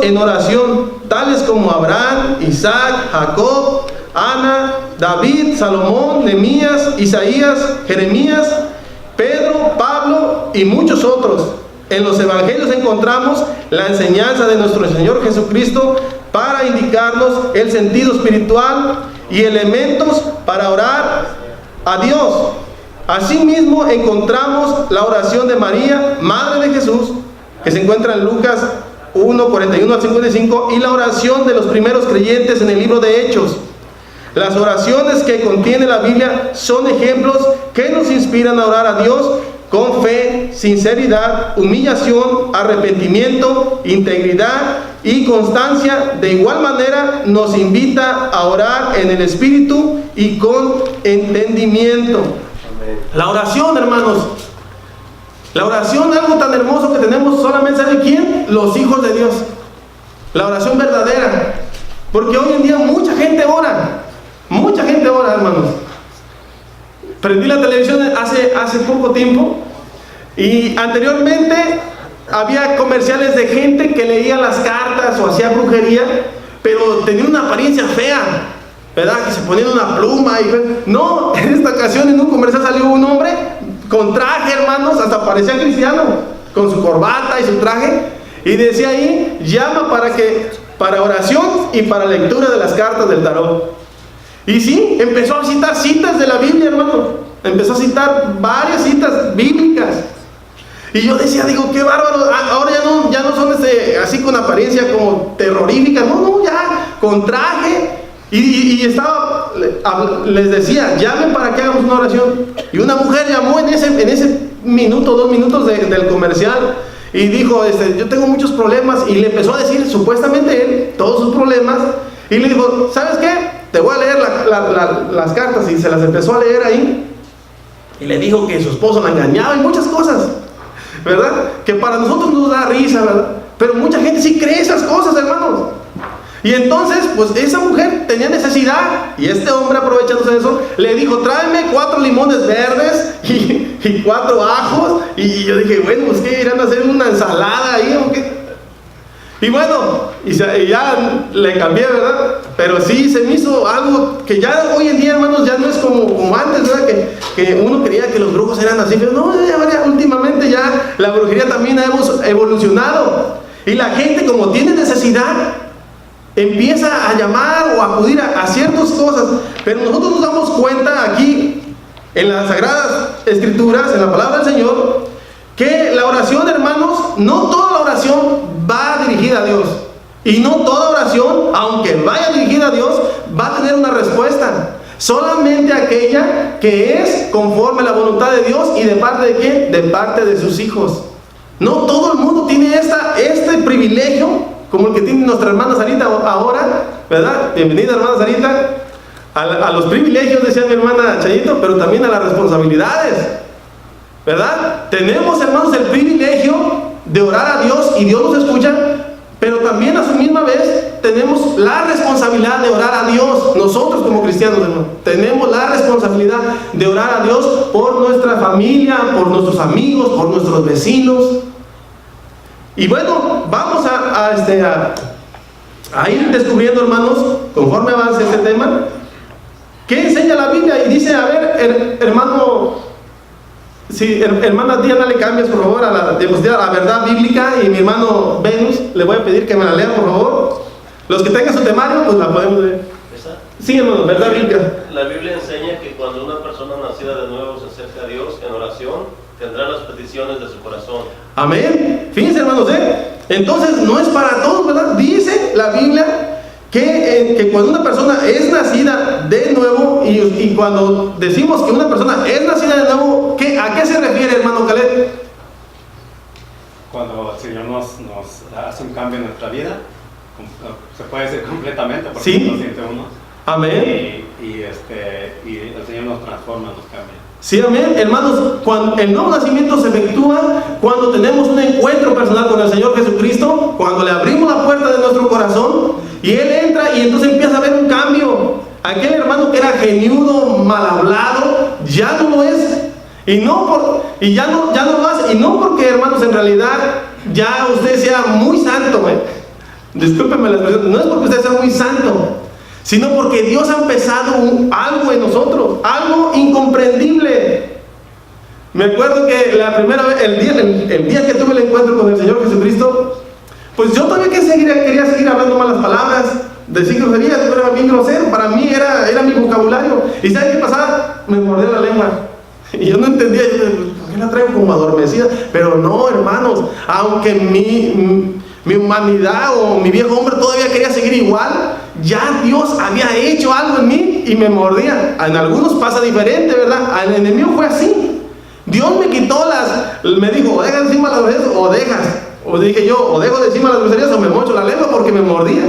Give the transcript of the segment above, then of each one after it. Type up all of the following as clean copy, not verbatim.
en oración, tales como Abraham, Isaac, Jacob, Ana, David, Salomón, Nehemías, Isaías, Jeremías, Pedro, Pablo y muchos otros. En los evangelios encontramos la enseñanza de nuestro Señor Jesucristo para indicarnos el sentido espiritual y elementos para orar a Dios. Asimismo encontramos la oración de María, Madre de Jesús, que se encuentra en Lucas 1, 41 al 55, y la oración de los primeros creyentes en el libro de Hechos. Las oraciones que contiene la Biblia son ejemplos que nos inspiran a orar a Dios con fe, sinceridad, humillación, arrepentimiento, integridad y constancia. De igual manera nos invita a orar en el Espíritu y con entendimiento. Amén. La oración, hermanos, la oración, algo tan hermoso que tenemos, solamente ¿sabe quién? Los hijos de Dios. La oración verdadera. Porque hoy en día mucha gente ora, hermanos. Prendí la televisión hace poco tiempo y anteriormente había comerciales de gente que leía las cartas o hacía brujería, pero tenía una apariencia fea, ¿verdad? Que se ponían una pluma y... No, en esta ocasión en un comercial salió un hombre con traje, hermanos, hasta parecía cristiano, con su corbata y su traje, y decía ahí, llama para oración y para lectura de las cartas del tarot. Y sí, empezó a citar citas de la Biblia, hermano. Empezó a citar varias citas bíblicas. Y yo decía, digo, qué bárbaro. Ahora ya no son así con apariencia como terrorífica. No, ya con traje. Y les decía, llamen para que hagamos una oración. Y una mujer llamó en ese minuto, 2 minutos del comercial. Y dijo, yo tengo muchos problemas. Y le empezó a decir, supuestamente él, todos sus problemas. Y le dijo, ¿sabes qué? Te voy a leer las cartas. Y se las empezó a leer ahí. Y le dijo que su esposo la engañaba y muchas cosas, ¿verdad? Que para nosotros nos da risa, ¿verdad? Pero mucha gente sí cree esas cosas, hermanos. Y entonces, pues esa mujer tenía necesidad. Y este hombre, aprovechándose de eso, le dijo, tráeme 4 limones verdes y 4 ajos. Y yo dije, bueno, pues ¿qué irán a hacer? ¿Una ensalada ahí o qué? Y bueno, y ya le cambié, ¿verdad? Pero sí se me hizo algo que ya hoy en día, hermanos, ya no es como antes, ¿verdad? Que uno creía que los brujos eran así, pero no, ya últimamente ya la brujería también ha evolucionado. Y la gente, como tiene necesidad, empieza a llamar o a acudir a ciertas cosas. Pero nosotros nos damos cuenta aquí, en las Sagradas Escrituras, en la palabra del Señor, que la oración, hermanos, no toda la oración va dirigida a Dios. Y no toda oración, aunque vaya dirigida a Dios, va a tener una respuesta. Solamente aquella que es conforme a la voluntad de Dios. ¿Y de parte de quién? De parte de sus hijos. No todo el mundo tiene este privilegio, como el que tiene nuestra hermana Sarita ahora, ¿verdad? Bienvenida, hermana Sarita. A los privilegios, decía mi hermana Chayito, pero también a las responsabilidades, ¿verdad? Tenemos, hermanos, el privilegio de orar a Dios y Dios nos escucha, pero también a su misma vez tenemos la responsabilidad de orar a Dios. Nosotros como cristianos, hermanos, tenemos la responsabilidad de orar a Dios por nuestra familia, por nuestros amigos, por nuestros vecinos. Y bueno, vamos a ir descubriendo, hermanos, conforme avance este tema, ¿qué enseña la Biblia? Y dice, a ver, hermano... Sí, hermana Diana, le cambias por favor a la diapositiva, la verdad bíblica, y mi hermano Venus, le voy a pedir que me la lean por favor. Los que tengan su temario, pues la podemos leer. ¿Esa? Sí, hermano, verdad bíblica. La Biblia enseña que cuando una persona nacida de nuevo se acerca a Dios en oración, tendrá las peticiones de su corazón. Amén. Fíjense, hermanos, entonces no es para todos, ¿verdad? Dice la Biblia que cuando una persona es nacida de nuevo, y cuando decimos que una persona es nacida de nuevo, ¿a qué se refiere, hermano Caleb? Cuando el Señor nos hace un cambio en nuestra vida, se puede decir completamente, porque ¿sí? Lo siente uno. Amén. Y el Señor nos transforma, nos cambia. Sí, amén, hermanos. Cuando el nuevo nacimiento se efectúa cuando tenemos un encuentro personal con el Señor Jesucristo, cuando le abrimos la puerta de nuestro corazón y Él entra, y entonces empieza a haber un cambio. Aquel hermano que era geniudo, mal hablado, ya no lo es. Ya no lo hace. Y no porque, hermanos, en realidad ya usted sea muy santo, Discúlpenme la expresión, no es porque usted sea muy santo, sino porque Dios ha empezado algo en nosotros, algo incomprendible. Me acuerdo que la primera vez, el día que tuve el encuentro con el Señor Jesucristo, pues yo todavía quería seguir hablando malas palabras, decir groserías, yo era bien grosero, para mí era mi vocabulario. ¿Y ¿sabe qué pasaba? Me mordía la lengua. Y yo no entendía, ¿por qué la traigo como adormecida? Pero no, hermanos, aunque mi humanidad o mi viejo hombre todavía quería seguir igual, ya Dios había hecho algo en mí y me mordía. En algunos pasa diferente, ¿verdad? En el mío fue así. Dios me quitó me dijo, o dejas encima las groserías o dejas. O dije yo, o dejo de encima las groserías o me mocho la lengua porque me mordía.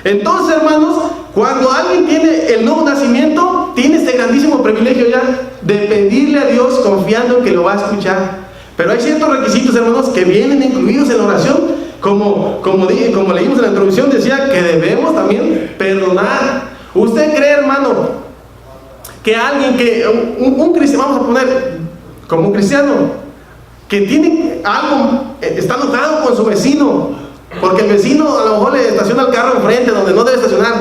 Entonces, hermanos, cuando alguien tiene el nuevo nacimiento, tiene este grandísimo privilegio ya de pedirle a Dios confiando en que lo va a escuchar. Pero hay ciertos requisitos, hermanos, que vienen incluidos en la oración, como leímos en la introducción, decía que debemos también perdonar. ¿Usted cree, hermano, que alguien un cristiano, vamos a poner como un cristiano, que tiene algo, está enojado con su vecino, porque el vecino a lo mejor le estaciona el carro enfrente donde no debe estacionar,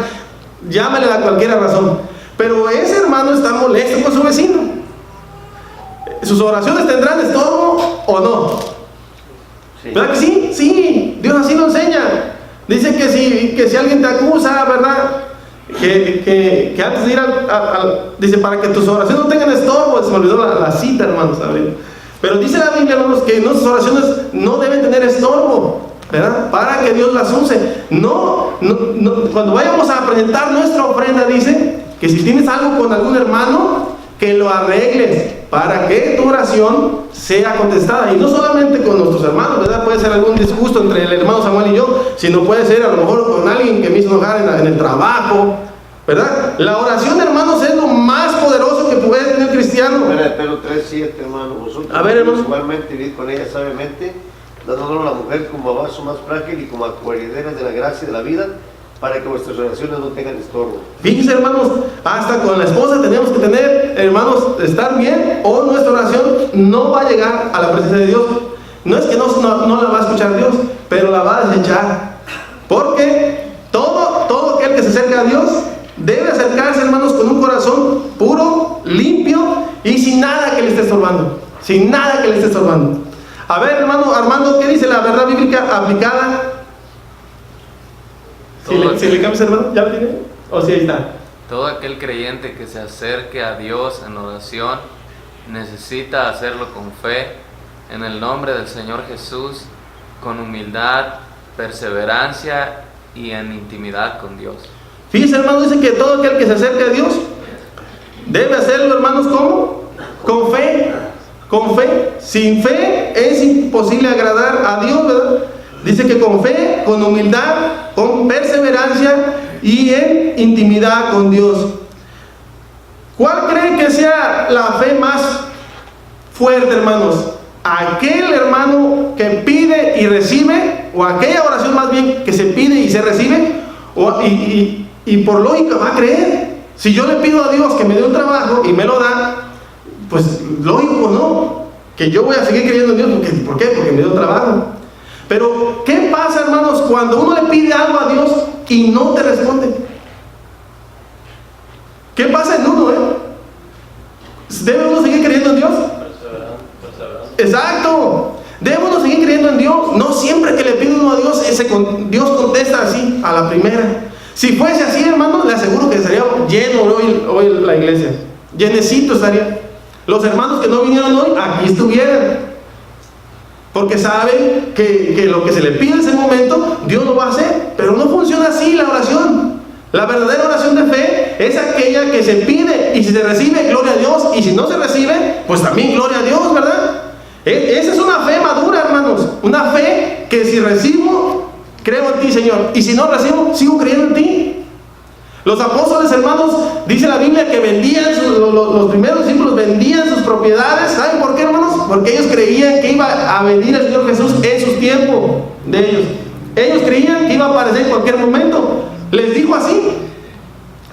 llámale a cualquier razón, pero ese hermano está molesto con su vecino, ¿sus oraciones tendrán estorbo o no? Sí. ¿Verdad que sí? Sí, Dios así lo enseña. Dice que si alguien te acusa, ¿verdad? Que antes de ir dice, para que tus oraciones no tengan estorbo. Se me olvidó la cita, hermanos, pero dice la Biblia, hermanos, que nuestras oraciones no deben tener estorbo, ¿verdad? Para que Dios las use. No, cuando vayamos a presentar nuestra ofrenda, dice que si tienes algo con algún hermano, que lo arregles para que tu oración sea contestada. Y no solamente con nuestros hermanos, ¿verdad? Puede ser algún disgusto entre el hermano Samuel y yo, sino puede ser a lo mejor con alguien que me hizo enojar en el trabajo, ¿verdad? La oración, hermanos, es lo más poderoso que puede tener un cristiano. Pero 3:7, hermano. Vosotros, a ver, hermano, igualmente vivid con ella sabiamente, dando honor a la mujer como a vaso más frágil y como a coherederas de la gracia y de la vida, para que vuestras oraciones no tengan estorbo. Fíjense, hermanos, hasta con la esposa tenemos que tener, hermanos, estar bien, o nuestra oración no va a llegar a la presencia de Dios. No es que no la va a escuchar Dios, pero la va a desechar. Porque todo aquel que se acerca a Dios debe acercarse, hermanos, con un corazón puro, limpio y sin nada que le esté estorbando. Sin nada que le esté estorbando. A ver, hermano Armando, ¿qué dice la verdad bíblica aplicada? Si le cambias, hermano, ¿ya lo tiene? ¿O si ahí está? Todo aquel creyente que se acerque a Dios en oración necesita hacerlo con fe, en el nombre del Señor Jesús, con humildad, perseverancia y en intimidad con Dios. Fíjese, hermano, dice que todo aquel que se acerque a Dios debe hacerlo, hermanos, ¿cómo? Con fe. Con fe. Sin fe es imposible agradar a Dios, ¿verdad? Dice que con fe, con humildad, con perseverancia y en intimidad con Dios. ¿Cuál creen que sea la fe más fuerte, hermanos? ¿Aquel hermano que pide y recibe? ¿O aquella oración más bien que se pide y se recibe? Y por lógica va a creer. Si yo le pido a Dios que me dé un trabajo y me lo da, pues lógico, ¿no? Que yo voy a seguir creyendo en Dios. ¿Por qué? Porque me dio un trabajo. Pero, ¿qué pasa, hermanos, cuando uno le pide algo a Dios y no te responde? ¿Qué pasa en uno, ¿Debe uno seguir creyendo en Dios? Perseverante. Exacto. Debe uno seguir creyendo en Dios. No siempre que le pide uno a Dios, Dios contesta así, a la primera. Si fuese así, hermanos, le aseguro que estaría lleno hoy la iglesia. Llenecito estaría. Los hermanos que no vinieron hoy, aquí estuvieran. Porque saben que lo que se le pide en ese momento, Dios lo va a hacer. Pero no funciona así la oración. La verdadera oración de fe es aquella que se pide y si se recibe, gloria a Dios. Y si no se recibe, pues también gloria a Dios, ¿verdad? Esa es una fe madura, hermanos. Una fe que si recibo, creo en ti, Señor. Y si no recibo, sigo creyendo en ti. Los apóstoles, hermanos, dice la Biblia que vendían, los primeros discípulos vendían sus propiedades. ¿Saben por qué, hermanos? Porque ellos creían que iba a venir el Señor Jesús en sus tiempos de ellos. Ellos creían que iba a aparecer en cualquier momento. Les dijo así: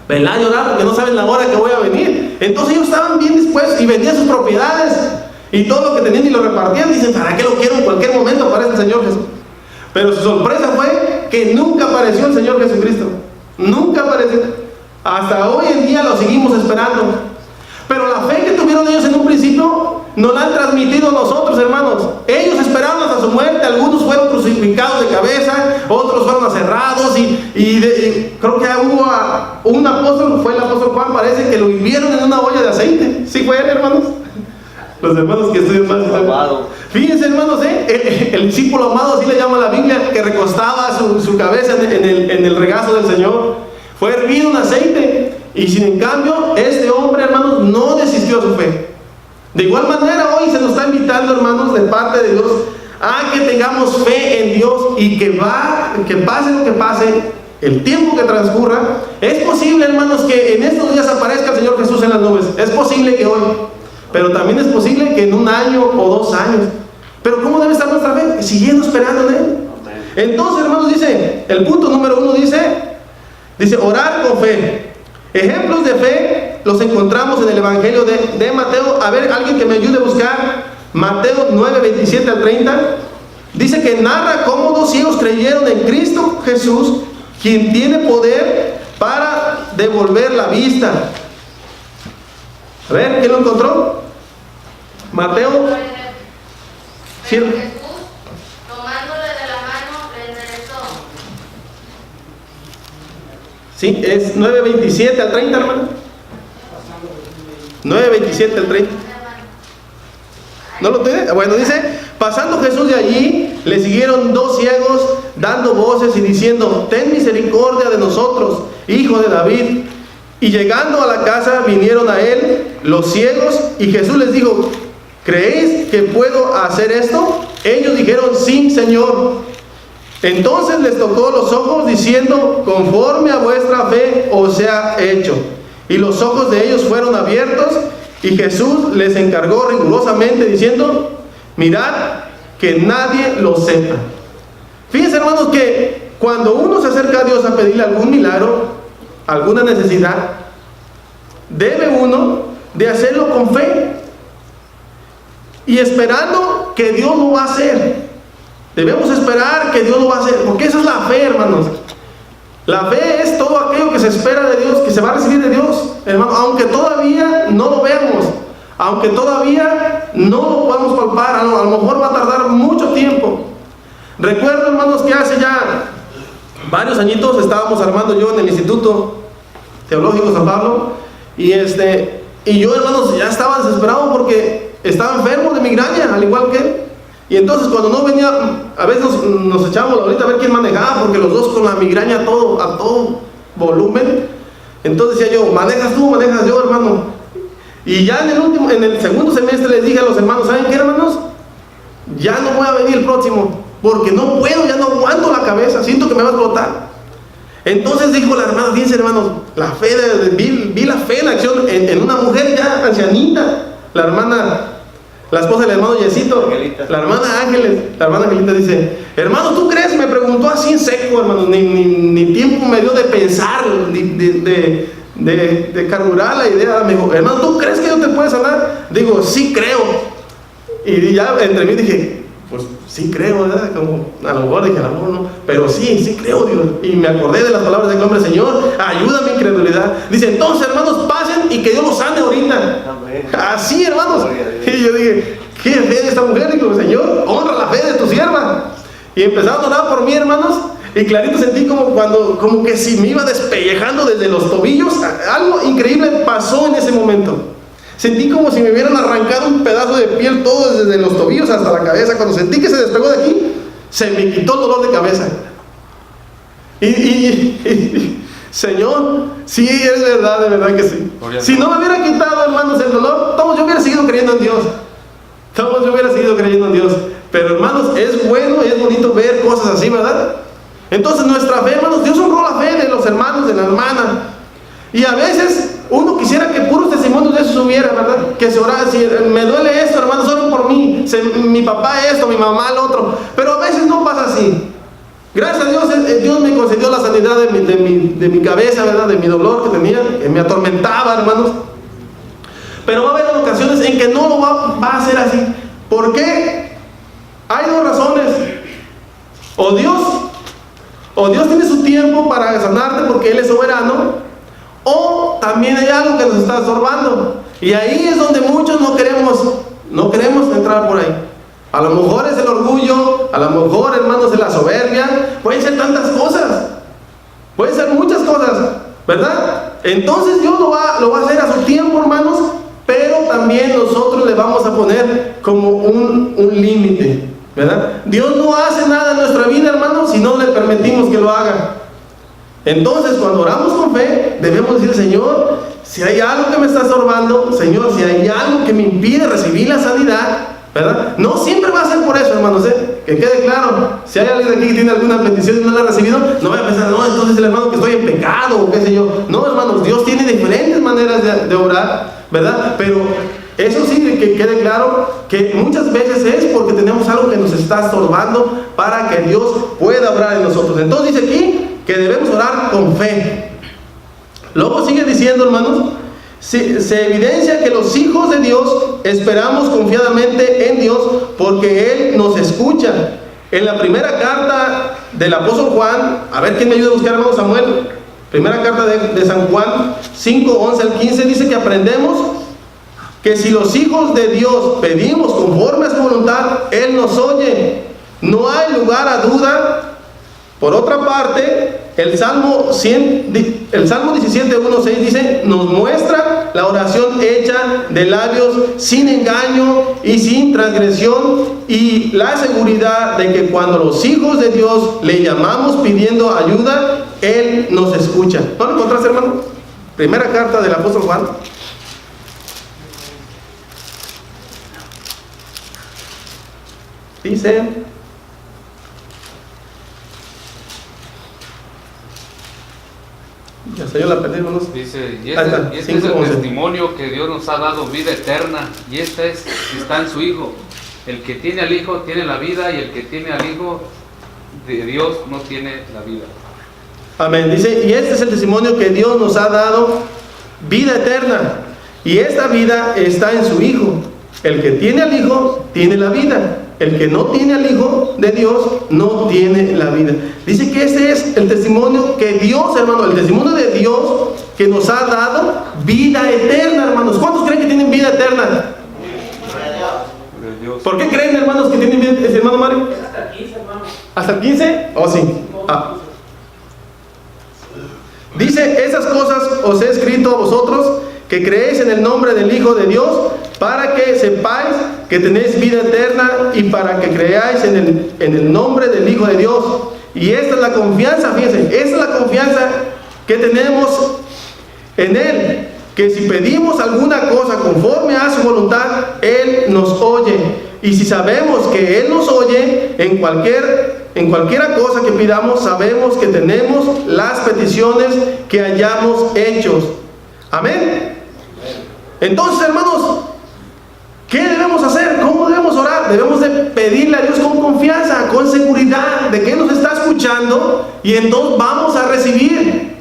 ven a llorar porque no saben la hora que voy a venir. Entonces ellos estaban bien dispuestos y vendían sus propiedades y todo lo que tenían y lo repartían. Dicen, ¿para qué lo quiero? En cualquier momento aparece el Señor Jesús. Pero su sorpresa fue que nunca apareció el Señor Jesucristo. Nunca apareció. Hasta hoy en día lo seguimos esperando. Pero la fe que tuvieron ellos en un principio nos la han transmitido a nosotros, hermanos. Ellos esperaron hasta su muerte. Algunos fueron crucificados de cabeza, otros fueron aserrados y creo que hubo un apóstol, fue el apóstol Juan, parece que lo hirvieron en una olla de aceite. ¿Sí fue él, hermanos? Los hermanos que estudian más. Fíjense, hermanos, el discípulo amado, así le llama la Biblia, que recostaba su cabeza en el regazo del Señor. Fue hervido en aceite. Y sin en cambio, este hombre, hermanos, no desistió a su fe. De igual manera, hoy se nos está invitando, hermanos, de parte de Dios, a que tengamos fe en Dios y que pase lo que pase, el tiempo que transcurra. Es posible, hermanos, que en estos días aparezca el Señor Jesús en las nubes. Es posible que hoy. Pero también es posible que en 1 año o 2 años. Pero ¿cómo debe estar nuestra fe? Siguiendo esperando en Él. Entonces, hermanos, dice, el punto número 1 dice orar con fe. Ejemplos de fe los encontramos en el Evangelio de Mateo. A ver, alguien que me ayude a buscar Mateo 9, 27 al 30. Dice que narra cómo 2 ciegos creyeron en Cristo Jesús, quien tiene poder para devolver la vista. A ver, ¿quién lo encontró? Mateo. Sí. Pero Jesús, tomándole de la mano, le enderezó. Sí, es 9:27 al 30, hermano. 9:27 al 30. ¿No lo tiene? Bueno, dice, pasando Jesús de allí, le siguieron 2 ciegos, dando voces y diciendo, ten misericordia de nosotros, hijo de David. Y llegando a la casa, vinieron a él los ciegos, y Jesús les dijo, ¿creéis que puedo hacer esto? Ellos dijeron, sí, Señor. Entonces les tocó los ojos, diciendo, conforme a vuestra fe os sea hecho. Y los ojos de ellos fueron abiertos, y Jesús les encargó rigurosamente, diciendo, mirad que nadie lo sepa. Fíjense, hermanos, que cuando uno se acerca a Dios a pedirle algún milagro, alguna necesidad, debe uno de hacerlo con fe y esperando que Dios lo va a hacer. Debemos esperar que Dios lo va a hacer, porque esa es la fe, hermanos. La fe es todo aquello que se espera de Dios, que se va a recibir de Dios, hermano, aunque todavía no lo veamos, aunque todavía no lo podamos palpar, a lo mejor va a tardar mucho tiempo. Recuerdo, hermanos, que hace ya varios añitos estábamos armando yo en el Instituto Teológico San Pablo, y yo, hermanos, ya estaba desesperado porque estaba enfermo de migraña, al igual que él. Y entonces cuando no venía, a veces nos echábamos ahorita a ver quién manejaba, porque los dos con la migraña a todo volumen. Entonces decía yo, manejas tú, manejas yo, hermano. Y ya en el segundo semestre les dije a los hermanos, ¿saben qué, hermanos? Ya no voy a venir el próximo, porque no puedo, ya no aguanto la cabeza, siento que me va a explotar. Entonces dijo la hermana, fíjense, hermanos, la fe, vi la fe en acción en una mujer ya ancianita, la esposa del hermano Yesito, Angelita. la hermana Angelita dice, hermano, ¿tú crees? Me preguntó así en seco, hermano, ni tiempo me dio de pensar, de carburar la idea. Me dijo, hermano, ¿tú crees que Dios te puede sanar? Digo, sí creo. Y ya entre mí dije, pues sí creo, ¿verdad? Como, a lo mejor dije, a lo mejor no, pero sí creo, Dios. Y me acordé de las palabras del hombre, Señor, ayuda a mi incredulidad. Dice, entonces, hermanos, pasen y que Dios los sane ahorita. Amén. Así, hermanos. Y yo dije, ¿qué fe de esta mujer? Digo, Señor, honra la fe de tu sierva. Y empezaron a orar por mí, hermanos, y clarito sentí como que si me iba despellejando desde los tobillos. Algo increíble pasó en ese momento. Sentí como si me hubieran arrancado un pedazo de piel todo desde los tobillos hasta la cabeza. Cuando sentí que se despegó de aquí, se me quitó el dolor de cabeza. Señor, sí, es verdad, de verdad que sí. Si no me hubiera quitado, hermanos, el dolor, yo hubiera seguido creyendo en Dios. Yo hubiera seguido creyendo en Dios. Pero, hermanos, es bueno y es bonito ver cosas así, ¿verdad? Entonces nuestra fe, hermanos, Dios honró la fe de los hermanos, de la hermana. Y a veces uno quisiera que puros testimonios de eso hubiera, ¿verdad? Que se orara, si me duele esto, hermanos, oren por mí, mi papá esto, mi mamá lo otro. Pero a veces no pasa así. Gracias a Dios, Dios me concedió la sanidad de mi cabeza, ¿verdad? De mi dolor que tenía, que me atormentaba, hermanos. Pero va a haber ocasiones en que no lo va a hacer así. ¿Por qué? Hay 2 razones. O Dios O Dios tiene su tiempo para sanarte porque Él es soberano, o también hay algo que nos está estorbando. Y ahí es donde muchos no queremos entrar por ahí. A lo mejor es el orgullo, a lo mejor, hermanos, es la soberbia, pueden ser tantas cosas, pueden ser muchas cosas, ¿verdad? Entonces Dios lo va a hacer a su tiempo, hermanos, pero también nosotros le vamos a poner como un límite, ¿verdad? Dios no hace nada en nuestra vida, hermanos, si no le permitimos que lo haga. Entonces, cuando oramos con fe, debemos decir: Señor, si hay algo que me está estorbando, Señor, si hay algo que me impide recibir la sanidad, ¿verdad? No siempre va a ser por eso, hermanos, que quede claro. Si hay alguien aquí que tiene alguna petición y no la ha recibido, no vaya a pensar: no, entonces el hermano que estoy en pecado o qué sé yo. No, hermanos, Dios tiene diferentes maneras de orar, ¿verdad? Pero eso sí, que quede claro que muchas veces es porque tenemos algo que nos está estorbando para que Dios pueda obrar en nosotros. Entonces dice aquí que debemos orar con fe. Luego sigue diciendo, hermanos, se evidencia que los hijos de Dios esperamos confiadamente en Dios porque Él nos escucha. En la primera carta del apóstol Juan, a ver quién me ayuda a buscar, hermano Samuel, primera carta de San Juan 5, 11 al 15, dice que aprendemos que si los hijos de Dios pedimos conforme a su voluntad, Él nos oye. No hay lugar a duda. Por otra parte, el Salmo 17:1-6 dice: nos muestra la oración hecha de labios sin engaño y sin transgresión, y la seguridad de que cuando los hijos de Dios le llamamos pidiendo ayuda, Él nos escucha. ¿No lo encontraste, hermano? Primera carta del apóstol Juan. Dice: ya sé, yo la perdí, hermanos. Dice, y este es el testimonio que Dios nos ha dado, vida eterna, y este está en su Hijo. El que tiene al Hijo tiene la vida, y el que tiene al Hijo de Dios no tiene la vida. Amén. Dice, y este es el testimonio que Dios nos ha dado, vida eterna, y esta vida está en su Hijo. El que tiene al Hijo tiene la vida. El que no tiene al Hijo de Dios no tiene la vida. Dice que ese es el testimonio que Dios, hermano, el testimonio de Dios que nos ha dado vida eterna, hermanos. ¿Cuántos creen que tienen vida eterna? ¿Por qué creen, hermanos, que tienen vida eterna, hermano Mario? Hasta el 15, hermano. ¿Hasta el 15? Oh, sí. Dice: esas cosas os he escrito a vosotros que creéis en el nombre del Hijo de Dios, para que sepáis que tenéis vida eterna y para que creáis en el nombre del Hijo de Dios. Y esta es la confianza, fíjense, esta es la confianza que tenemos en Él, que si pedimos alguna cosa conforme a su voluntad, Él nos oye. Y si sabemos que Él nos oye en cualquiera cosa que pidamos, sabemos que tenemos las peticiones que hayamos hecho. Amén. Entonces, hermanos, ¿qué debemos hacer? ¿Cómo debemos orar? Debemos de pedirle a Dios con confianza, con seguridad de que Él nos está escuchando, y entonces vamos a recibir.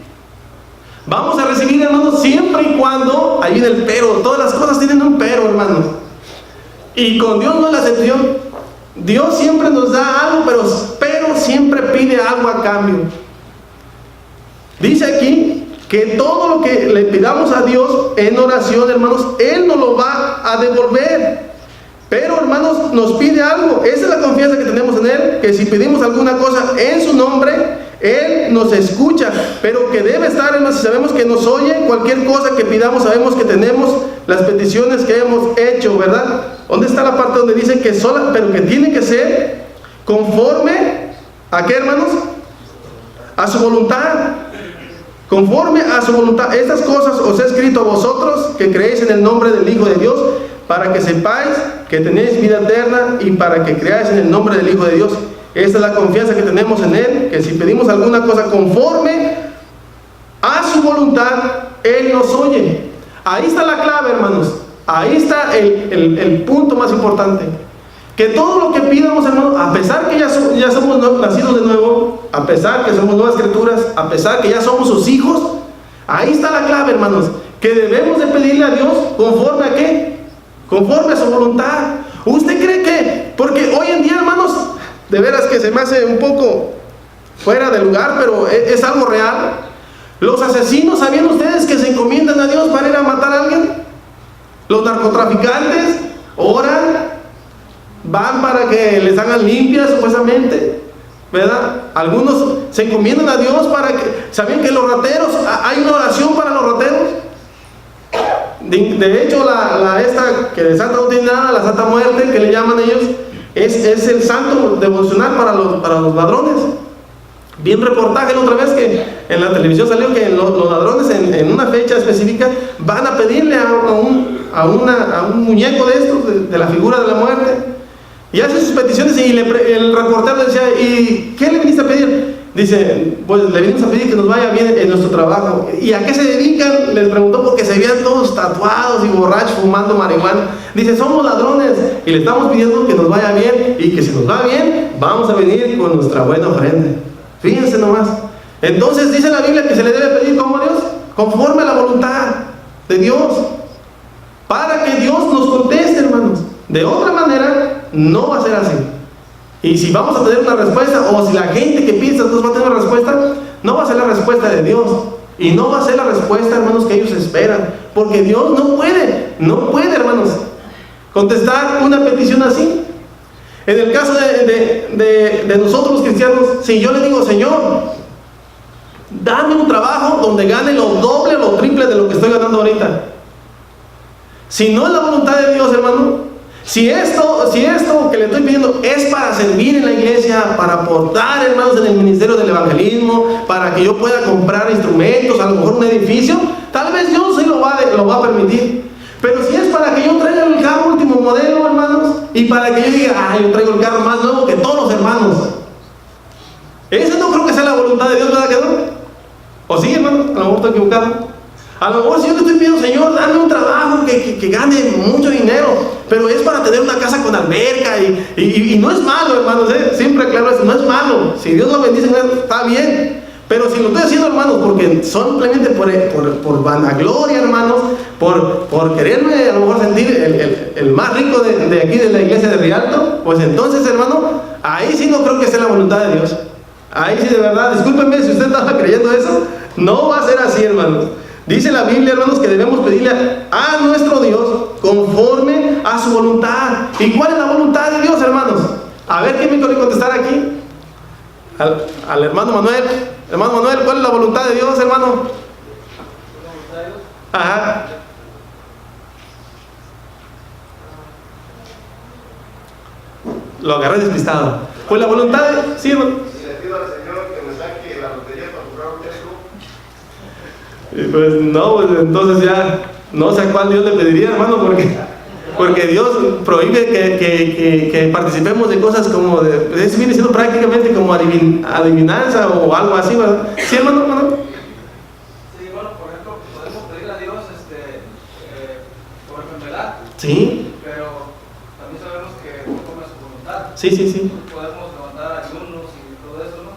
Vamos a recibir, hermanos, siempre y cuando, ahí viene el pero, todas las cosas tienen un pero, hermanos. Y con Dios no es la excepción. Dios siempre nos da algo, pero siempre pide algo a cambio. Dice aquí que todo lo que le pidamos a Dios en oración, hermanos, Él nos lo va a devolver. Pero, hermanos, nos pide algo. Esa es la confianza que tenemos en Él, que si pedimos alguna cosa en su nombre, Él nos escucha. Pero que debe estar, hermanos, si sabemos que nos oye, cualquier cosa que pidamos, sabemos que tenemos las peticiones que hemos hecho, ¿verdad? ¿Dónde está la parte donde dice que sola, pero que tiene que ser conforme a qué, hermanos? A su voluntad. Conforme a su voluntad. Estas cosas os he escrito a vosotros que creéis en el nombre del Hijo de Dios, para que sepáis que tenéis vida eterna y para que creáis en el nombre del Hijo de Dios. Esta es la confianza que tenemos en Él, que si pedimos alguna cosa conforme a su voluntad, Él nos oye. Ahí está la clave, hermanos. Ahí está el punto más importante. Que todo lo que pidamos, hermanos, a pesar que ya somos nacidos de nuevo, a pesar que somos nuevas criaturas, a pesar que ya somos sus hijos, ahí está la clave, hermanos, que debemos de pedirle a Dios conforme a qué, conforme a su voluntad. ¿Usted cree que, porque hoy en día, hermanos, de veras que se me hace un poco fuera de lugar, pero es algo real. Los asesinos, ¿sabían ustedes que se encomiendan a Dios para ir a matar a alguien? Los narcotraficantes oran, van para que les hagan limpias supuestamente, ¿verdad? Algunos se encomiendan a Dios para que... ¿Sabían que los rateros, hay una oración para los rateros? De hecho, esta que de Santa no tiene nada, la Santa Muerte, que le llaman ellos, es el santo devocional para los ladrones. Vi un reportaje la otra vez que en la televisión salió que los ladrones en una fecha específica van a pedirle a un muñeco de estos, de la figura de la muerte, y hace sus peticiones, y el reportero le decía, ¿y qué le viniste a pedir? Dice, pues le vinimos a pedir que nos vaya bien en nuestro trabajo. ¿Y a qué se dedican? Les preguntó, porque se veían todos tatuados y borrachos fumando marihuana. Dice, somos ladrones y le estamos pidiendo que nos vaya bien, y que si nos va bien, vamos a venir con nuestra buena ofrenda. Fíjense nomás. Entonces dice la Biblia que se le debe pedir como a Dios, conforme a la voluntad de Dios, para que Dios nos conteste, hermanos. De otra manera, no va a ser así. Y si vamos a tener una respuesta, o si la gente que piensa entonces va a tener una respuesta, no va a ser la respuesta de Dios. Y no va a ser la respuesta, hermanos, que ellos esperan. Porque Dios no puede, hermanos, contestar una petición así. En el caso de nosotros los cristianos, si yo le digo, Señor, dame un trabajo donde gane lo doble o lo triple de lo que estoy ganando ahorita. Si no es la voluntad de Dios, hermano, si esto que le estoy pidiendo es para servir en la iglesia, para aportar, hermanos, en el ministerio del evangelismo, para que yo pueda comprar instrumentos, a lo mejor un edificio, tal vez Dios sí lo va a permitir. Pero si es para que yo traiga el carro último modelo, hermanos, y para que yo diga, yo traigo el carro más nuevo que todos los hermanos, esa no creo que sea la voluntad de Dios, ¿verdad que no? ¿O sí, hermano? A lo mejor estoy equivocado. A lo mejor si yo le estoy pidiendo, Señor, dame un trabajo que gane mucho dinero, pero es para tener una casa con alberca, y no es malo, hermanos, siempre aclaro eso, no es malo. Si Dios lo bendice, está bien. Pero si lo estoy haciendo, hermanos, porque simplemente por vanagloria, hermanos, por quererme a lo mejor sentir el más rico de aquí de la iglesia de Rialto, pues entonces, hermano, ahí sí no creo que sea la voluntad de Dios. Ahí sí, de verdad, discúlpenme si usted estaba creyendo eso, no va a ser así, hermanos. Dice la Biblia, hermanos, que debemos pedirle a nuestro Dios conforme a su voluntad. ¿Y cuál es la voluntad de Dios, hermanos? A ver, ¿quién me quiere contestar aquí? Al hermano Manuel. Hermano Manuel, ¿cuál es la voluntad de Dios, hermano? Ajá. Lo agarré despistado. Pues la voluntad de... Sí, hermano. Si le pido al Señor que me saque la lotería para comprar un Tesla. Pues no, pues entonces ya no sé a cuál Dios le pediría, hermano, porque Dios prohíbe que participemos de cosas como eso viene siendo prácticamente como adivinanza o algo así, ¿verdad? ¿Sí, hermano? Sí, bueno, por ejemplo, podemos pedirle a Dios por enfermedad. Sí. Pero también sabemos que conforme a su voluntad. Sí. Podemos levantar ayunos y todo eso, ¿no?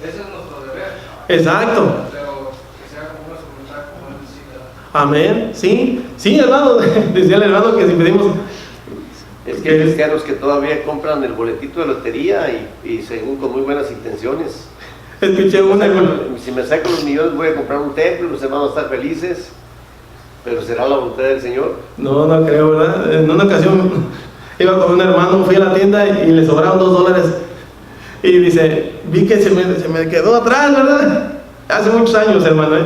Ese es nuestro deber. Exacto. Pero que sea conforme a su voluntad, como Él necesita. Amén. Sí, hermano. Decía el hermano que si pedimos... Es que hay cristianos que todavía compran el boletito de lotería y según con muy buenas intenciones. Escuché una... Si me saco los millones voy a comprar un templo, los hermanos van a estar felices. Pero ¿será la voluntad del Señor? No creo, ¿verdad? En una ocasión iba con un hermano, fui a la tienda y le sobraron $2. Y dice, vi que se me quedó atrás, ¿verdad? Hace muchos años, hermano,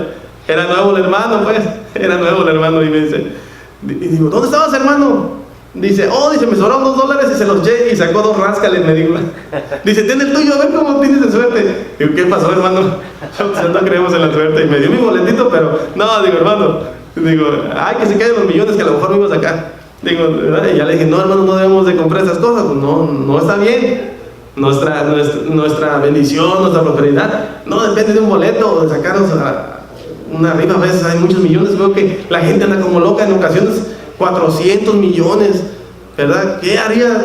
Era nuevo el hermano, pues. Era nuevo el hermano y me dice... Y digo, ¿dónde estabas, hermano? Dice, me sobraron $2 y se los eché y sacó 2 ráscales, me digo. Dice, ten el tuyo, a ver cómo tienes de suerte. Digo, ¿qué pasó, hermano? No creemos en la suerte. Y me dio mi boletito, pero no, digo, hermano. Digo, que se queden los millones que a lo mejor me iba a sacar. Digo, ¿verdad? Y ya le dije, no, hermano, no debemos de comprar esas cosas. Pues no está bien. Nuestra bendición, nuestra prosperidad, no depende de un boleto o de sacarnos una rifa. A veces hay muchos millones. Veo que la gente anda como loca en ocasiones. 400 millones, ¿verdad? ¿Qué haría?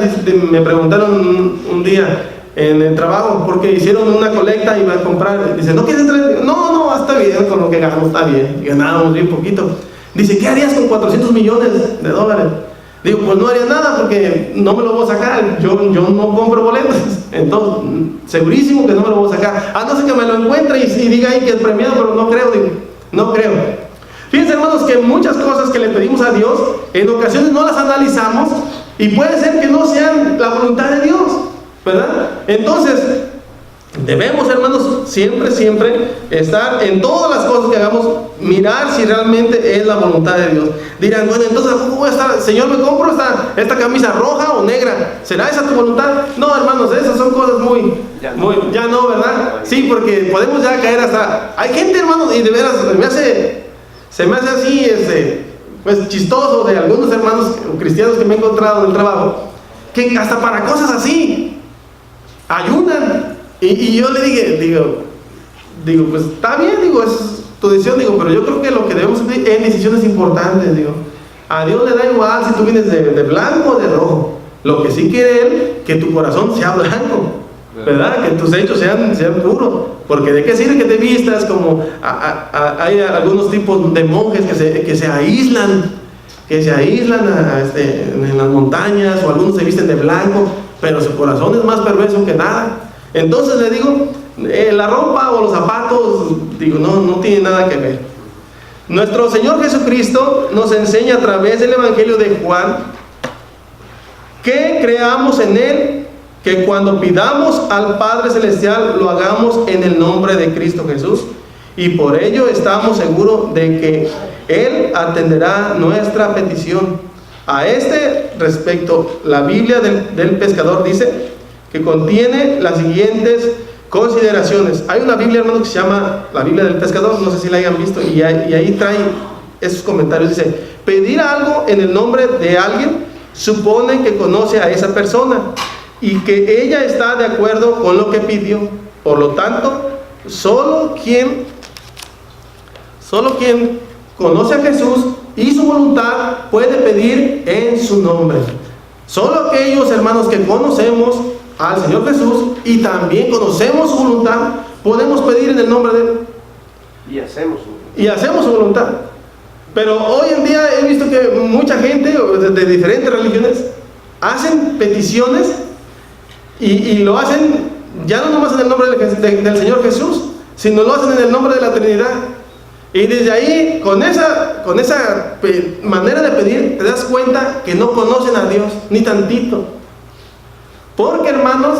Me preguntaron un día en el trabajo, porque hicieron una colecta y iban a comprar. Dice, ¿no quieres entrar? No, está bien, con lo que ganamos está bien. Ganábamos bien poquito. Dice, ¿qué harías con 400 millones de dólares? Digo, pues no haría nada porque no me lo voy a sacar. Yo no compro boletos. Entonces, segurísimo que no me lo voy a sacar. A no ser que me lo encuentre y diga ahí que es premiado, pero no creo, digo, no creo. Fíjense, hermanos, que muchas cosas que le pedimos a Dios, en ocasiones no las analizamos y puede ser que no sean la voluntad de Dios, ¿verdad? Entonces, debemos, hermanos, siempre estar en todas las cosas que hagamos, mirar si realmente es la voluntad de Dios. Dirán, bueno, entonces, Señor, ¿me compro esta camisa roja o negra? ¿Será esa tu voluntad? No, hermanos, esas son cosas ya no, ¿verdad? Sí, porque podemos ya caer hasta... Hay gente, hermanos, y de veras se me hace así, pues chistoso de algunos hermanos cristianos que me he encontrado en el trabajo, que hasta para cosas así ayunan. Y yo le digo, pues está bien, digo, es tu decisión, digo, pero yo creo que lo que debemos hacer es decisiones importantes, digo. A Dios le da igual si tú vienes de blanco o de rojo. Lo que sí quiere Él, que tu corazón sea blanco, ¿verdad? Que tus hechos sean puros. Porque de qué sirve que te vistas como hay algunos tipos de monjes que se aíslan en las montañas, o algunos se visten de blanco, pero su corazón es más perverso que nada. Entonces le digo, la ropa o los zapatos, digo, no tiene nada que ver. Nuestro Señor Jesucristo nos enseña a través del Evangelio de Juan que creamos en Él, que cuando pidamos al Padre Celestial lo hagamos en el nombre de Cristo Jesús, y por ello estamos seguros de que Él atenderá nuestra petición. A este respecto, la Biblia del pescador dice que contiene las siguientes consideraciones. Hay una Biblia, hermano, que se llama la Biblia del pescador, no sé si la hayan visto, y ahí trae esos comentarios. Dice, pedir algo en el nombre de alguien supone que conoce a esa persona y que ella está de acuerdo con lo que pidió. Por lo tanto, solo quien conoce a Jesús y su voluntad puede pedir en su nombre. Solo aquellos, hermanos, que conocemos al Señor Jesús y también conocemos su voluntad, podemos pedir en el nombre de Él. Y hacemos su voluntad. Pero hoy en día he visto que mucha gente de diferentes religiones hacen peticiones y lo hacen ya no nomás en el nombre del Señor Jesús, sino lo hacen en el nombre de la Trinidad. Y desde ahí, con esa manera de pedir, te das cuenta que no conocen a Dios, ni tantito. Porque, hermanos,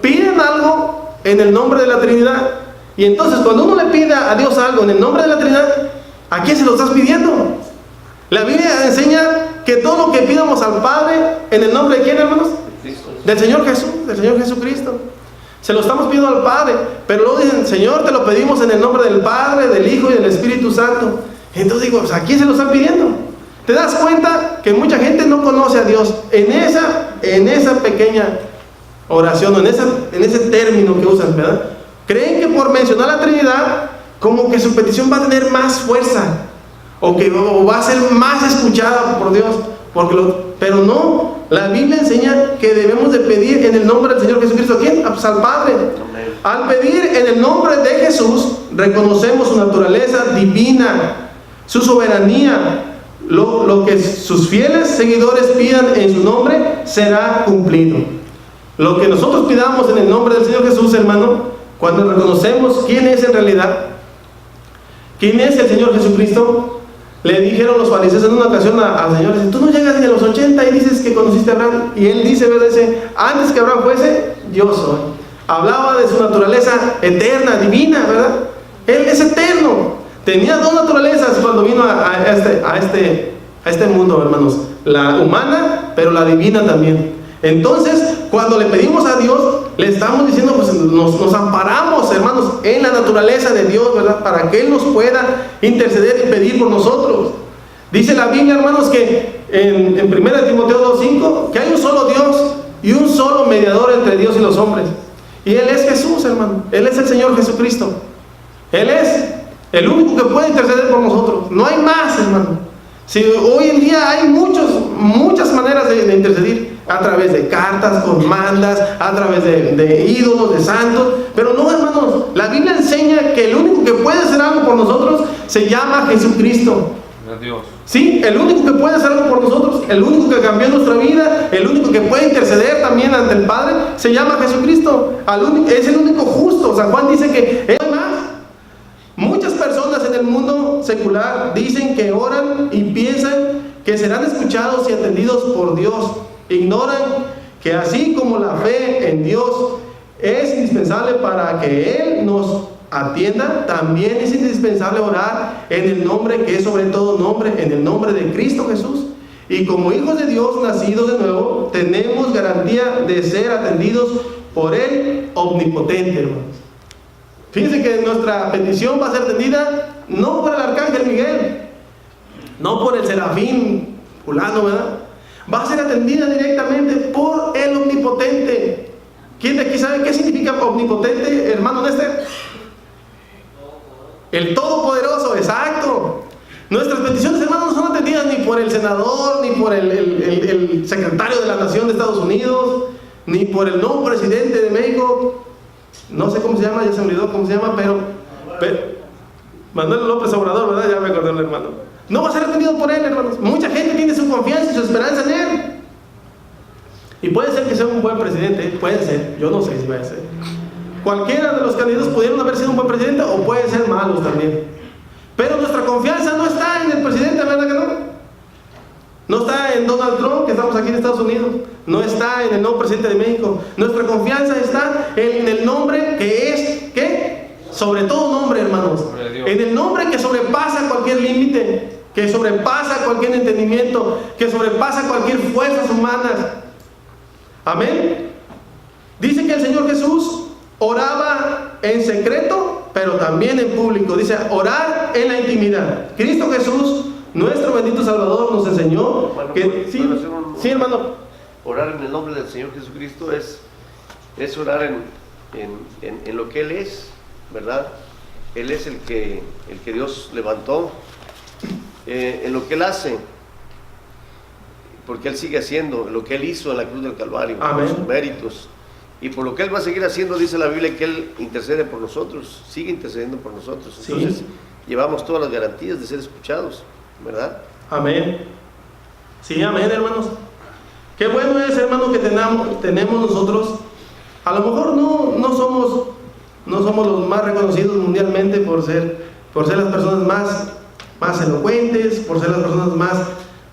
piden algo en el nombre de la Trinidad. Y entonces, cuando uno le pide a Dios algo en el nombre de la Trinidad, ¿a quién se lo estás pidiendo? La Biblia enseña que todo lo que pidamos al Padre, ¿en el nombre de quién, hermanos? Del Señor Jesús, del Señor Jesucristo. Se lo estamos pidiendo al Padre, pero luego dicen, Señor, te lo pedimos en el nombre del Padre, del Hijo y del Espíritu Santo. Entonces digo, ¿a quién se lo están pidiendo? Te das cuenta que mucha gente no conoce a Dios en esa pequeña oración, o en ese término que usan, ¿verdad? Creen que por mencionar la Trinidad, como que su petición va a tener más fuerza, o va a ser más escuchada por Dios, pero no. La Biblia enseña que debemos de pedir en el nombre del Señor Jesucristo. ¿A quién? Pues al Padre. Al pedir en el nombre de Jesús, reconocemos su naturaleza divina, su soberanía. Lo que sus fieles seguidores pidan en su nombre será cumplido. Lo que nosotros pidamos en el nombre del Señor Jesús, hermano, cuando reconocemos quién es en realidad, quién es el Señor Jesucristo. Le dijeron los fariseos en una ocasión al Señor, dice, tú no llegas ni a los 80 y dices que conociste a Abraham. Y él dice, ¿verdad? Dice, antes que Abraham fuese, yo soy. Hablaba de su naturaleza eterna, divina, ¿verdad? Él es eterno. Tenía dos naturalezas cuando vino a este mundo, hermanos. La humana, pero la divina también. Entonces, cuando le pedimos a Dios, le estamos diciendo, pues nos amparamos, hermanos, en la naturaleza de Dios, ¿verdad? Para que Él nos pueda interceder y pedir por nosotros. Dice la Biblia, hermanos, que en 1 Timoteo 2:5, que hay un solo Dios y un solo mediador entre Dios y los hombres. Y Él es Jesús, hermano. Él es el Señor Jesucristo. Él es el único que puede interceder por nosotros. No hay más, hermano. Si hoy en día hay muchas maneras de intercedir, a través de cartas, con mandas, a través de ídolos, de santos, pero no, hermanos, la Biblia enseña que el único que puede hacer algo por nosotros se llama Jesucristo. De Dios. Sí, el único que puede hacer algo por nosotros, el único que cambió nuestra vida, el único que puede interceder también ante el Padre, se llama Jesucristo. Es el único justo. San Juan dice que es más. Muchas personas en el mundo secular dicen que oran y piensan que serán escuchados y atendidos por Dios. Ignoran que así como la fe en Dios es indispensable para que Él nos atienda, también es indispensable orar en el nombre que es sobre todo nombre, en el nombre de Cristo Jesús. Y como hijos de Dios nacidos de nuevo, tenemos garantía de ser atendidos por el Omnipotente, hermanos. Fíjense que nuestra petición va a ser atendida no por el Arcángel Miguel, no por el Serafín fulano, ¿verdad? Va a ser atendida directamente por el Omnipotente. ¿Quién de aquí sabe qué significa omnipotente, hermano Néstor? El Todopoderoso, exacto. Nuestras peticiones, hermanos, no son atendidas ni por el senador, ni por el secretario de la Nación de Estados Unidos, ni por el nuevo presidente de México. No sé cómo se llama, ya se me olvidó cómo se llama, pero Manuel López Obrador, ¿verdad? Ya me acordé el hermano. No va a ser atendido por él, hermanos. Mucha gente tiene su confianza y su esperanza en él. Y puede ser que sea un buen presidente, puede ser, yo no sé si va a ser. Cualquiera de los candidatos pudieron haber sido un buen presidente o pueden ser malos también. Pero nuestra confianza no está en el presidente, ¿verdad que no? No está en Donald Trump, que estamos aquí en Estados Unidos. No está en el nuevo presidente de México. Nuestra confianza está en el nombre que es, ¿qué? Sobre todo nombre, hermanos. En el nombre que sobrepasa cualquier límite, que sobrepasa cualquier entendimiento, que sobrepasa cualquier fuerzas humanas. Amén. Dice que el Señor Jesús oraba en secreto, pero también en público. Dice, orar en la intimidad. Cristo Jesús, nuestro bendito Salvador, nos enseñó que... Sí, hermano. Orar en el nombre del Señor Jesucristo es orar en lo que Él es, ¿verdad? Él es el que Dios levantó, en lo que Él hace, porque Él sigue haciendo lo que Él hizo en la cruz del Calvario, por sus méritos, y por lo que Él va a seguir haciendo. Dice la Biblia que Él intercede por nosotros, sigue intercediendo por nosotros. Entonces, llevamos todas las garantías de ser escuchados, ¿verdad? Amén. Sí, amén, hermanos. Qué bueno es, hermano, que tenemos nosotros. A lo mejor no somos los más reconocidos mundialmente por ser las personas más elocuentes, por ser las personas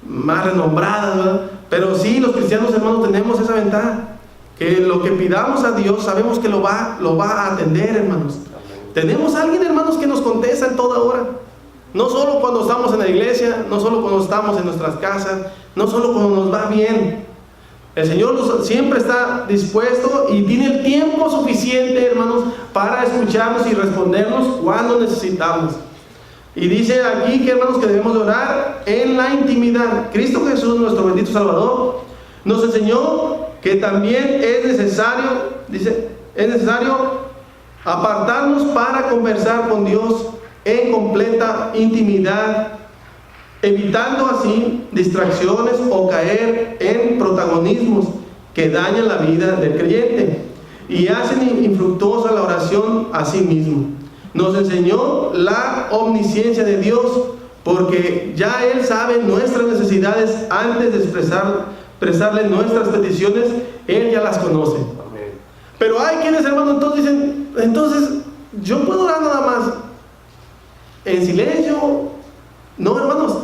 más renombradas, ¿verdad? Pero sí, los cristianos, hermanos, tenemos esa ventaja, que lo que pidamos a Dios sabemos que lo va a atender, hermanos. Tenemos a alguien, hermanos, que nos contesta en toda hora. No solo cuando estamos en la iglesia, no solo cuando estamos en nuestras casas, no solo cuando nos va bien. El Señor siempre está dispuesto y tiene el tiempo suficiente, hermanos, para escucharnos y respondernos cuando necesitamos. Y dice aquí que, hermanos, que debemos de orar en la intimidad. Cristo Jesús, nuestro bendito Salvador, nos enseñó que también es necesario apartarnos para conversar con Dios en completa intimidad, evitando así distracciones o caer en protagonismos que dañan la vida del creyente y hacen infructuosa la oración a sí mismo. Nos enseñó la omnisciencia de Dios, porque ya Él sabe nuestras necesidades antes de expresarle nuestras peticiones. Él ya las conoce. Amén. Pero hay quienes, hermanos, entonces dicen, entonces yo puedo orar nada más en silencio. No, hermanos,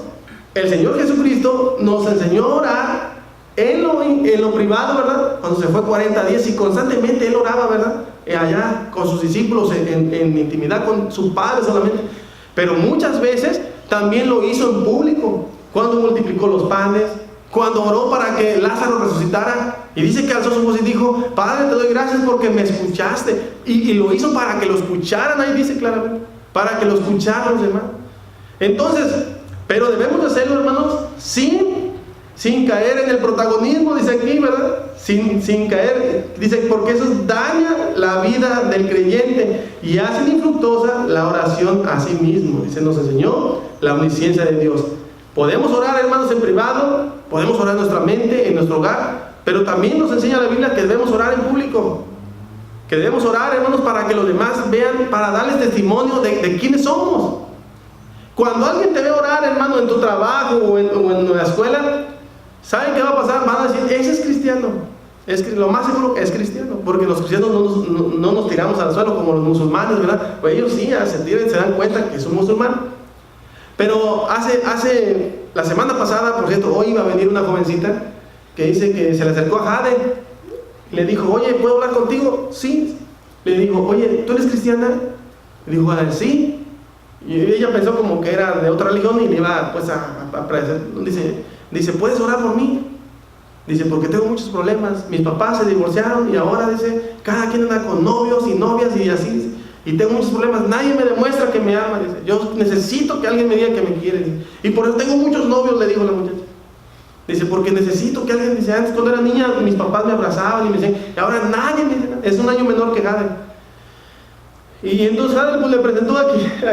el Señor Jesucristo nos enseñó a orar en lo privado, ¿verdad? Cuando se fue 40 días y constantemente Él oraba, ¿verdad? Allá con sus discípulos en intimidad con su Padre solamente. Pero muchas veces también lo hizo en público, cuando multiplicó los panes, cuando oró para que Lázaro resucitara, y dice que alzó su voz y dijo, Padre, te doy gracias porque me escuchaste, y lo hizo para que lo escucharan. Ahí dice claramente, para que lo escucharan los demás. Entonces, pero debemos de hacerlo, hermanos, sin caer en el protagonismo, dice aquí, ¿verdad? Sin caer, dice, porque eso daña la vida del creyente y hace infructuosa la oración a sí mismo. Dice, nos enseñó la omnisciencia de Dios. Podemos orar, hermanos, en privado, podemos orar en nuestra mente, en nuestro hogar, pero también nos enseña la Biblia que debemos orar en público, que debemos orar, hermanos, para que los demás vean, para darles testimonio de quiénes somos. Cuando alguien te ve orar, hermano, en tu trabajo o en la escuela, ¿saben qué va a pasar? Van a decir, ese es cristiano. Lo más seguro que es cristiano, porque los cristianos no nos tiramos al suelo como los musulmanes, ¿verdad? Pues ellos sí se dan cuenta que son musulmanes. Pero la semana pasada, por cierto, hoy iba a venir una jovencita que dice que se le acercó a Jade y le dijo, oye, ¿puedo hablar contigo? Sí. Le dijo, oye, ¿tú eres cristiana? Le dijo, sí. Y ella pensó como que era de otra religión y le iba pues a dice, ¿puedes orar por mí? Dice, porque tengo muchos problemas, mis papás se divorciaron y ahora, dice, cada quien anda con novios y novias y así, dice, y tengo muchos problemas, nadie me demuestra que me ama, dice, yo necesito que alguien me diga que me quiere, dice, y por eso tengo muchos novios, le dijo la muchacha. Dice, porque necesito que alguien, dice, antes cuando era niña mis papás me abrazaban y me decían, y ahora nadie me dice nada, es un año menor que Jade. Y entonces Jade pues le presentó a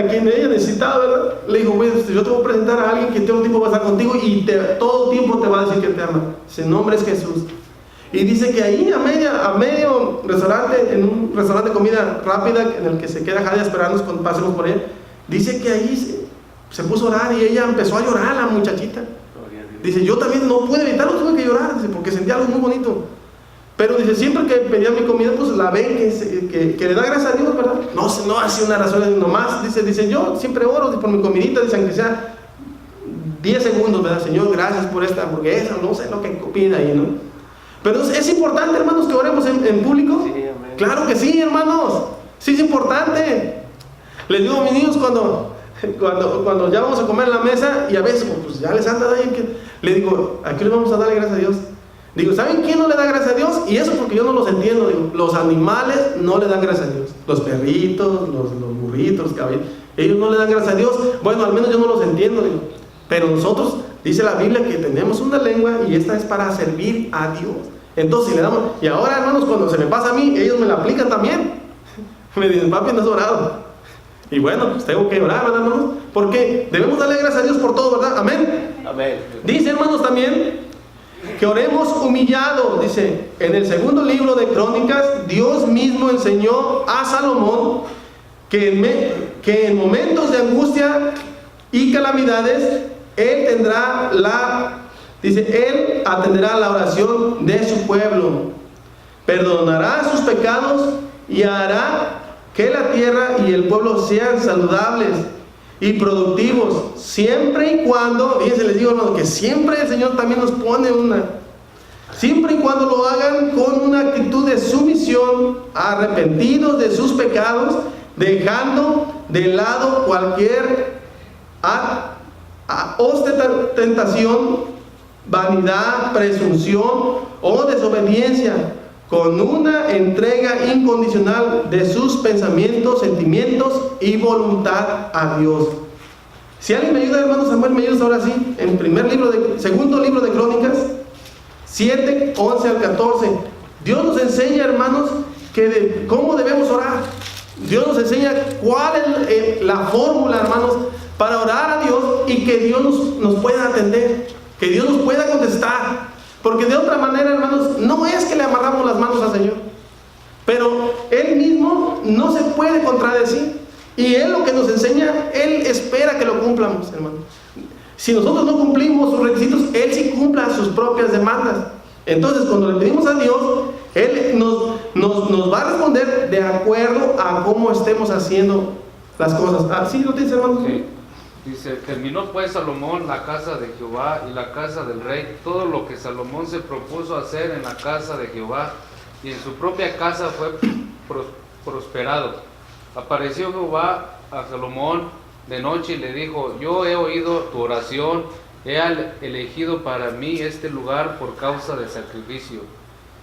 quien ella necesitaba, ¿verdad? Le dijo, pues yo te voy a presentar a alguien que todo el tiempo va a estar contigo y todo el tiempo te va a decir que te ama. Su nombre es Jesús. Y dice que ahí a medio restaurante, en un restaurante de comida rápida en el que se queda Jade esperarnos cuando pasemos por ella, dice que ahí se puso a orar y ella empezó a llorar, la muchachita. Dice, yo también no pude evitarlo, tuve que llorar, dice, porque sentía algo muy bonito. Pero dice, siempre que pedía mi comida, pues la ven que le da gracias a Dios, ¿verdad? No hace una razón nomás. Dice, yo siempre oro por mi comidita, dice, aunque sea 10 segundos, ¿verdad? Señor, gracias por esta hamburguesa, no sé lo que pida ahí, ¿no? Pero es importante, hermanos, que oremos en público. Sí, amén. Claro que sí, hermanos. Sí es importante. Les digo a mis niños cuando ya vamos a comer en la mesa y a veces, pues ya les anda ahí, le digo, ¿a qué le vamos a darle gracias a Dios? Digo, ¿saben quién no le da gracias a Dios? Y eso porque yo no los entiendo. Digo, los animales no le dan gracias a Dios. Los perritos, los burritos, los caballos, ellos no le dan gracias a Dios. Bueno, al menos yo no los entiendo. Digo. Pero nosotros, dice la Biblia, que tenemos una lengua y esta es para servir a Dios. Entonces, si le damos, y ahora, hermanos, cuando se me pasa a mí, ellos me la aplican también. Me dicen, papi, no has orado. Y bueno, pues tengo que orar, ¿verdad, hermanos? Porque debemos darle gracias a Dios por todo, ¿verdad? Amén. Amén. Dice, hermanos, también que oremos humillados. Dice, en el segundo libro de Crónicas, Dios mismo enseñó a Salomón que en momentos de angustia y calamidades, él atenderá la oración de su pueblo, perdonará sus pecados y hará que la tierra y el pueblo sean saludables y productivos, siempre y cuando, fíjense, les digo, hermano, que siempre el Señor también nos pone siempre y cuando lo hagan con una actitud de sumisión, arrepentidos de sus pecados, dejando de lado cualquier ostentación, vanidad, presunción o desobediencia, con una entrega incondicional de sus pensamientos, sentimientos y voluntad a Dios. Si alguien me ayuda, hermano Samuel, me ayudas ahora sí, en segundo libro de Crónicas, 7, 11 al 14. Dios nos enseña, hermanos, cómo debemos orar. Dios nos enseña cuál es la fórmula, hermanos, para orar a Dios y que Dios nos pueda atender, que Dios nos pueda contestar. Porque de otra manera, hermanos, no es que le amarramos las manos al Señor, pero Él mismo no se puede contradecir. Y Él lo que nos enseña, Él espera que lo cumplamos, hermanos. Si nosotros no cumplimos sus requisitos, Él sí cumpla sus propias demandas. Entonces, cuando le pedimos a Dios, Él nos va a responder de acuerdo a cómo estemos haciendo las cosas. ¿Sí lo dice, hermano? Sí. Dice, terminó pues Salomón la casa de Jehová y la casa del rey, todo lo que Salomón se propuso hacer en la casa de Jehová, y en su propia casa fue prosperado. Apareció Jehová a Salomón de noche y le dijo, yo he oído tu oración, he elegido para mí este lugar por causa del sacrificio.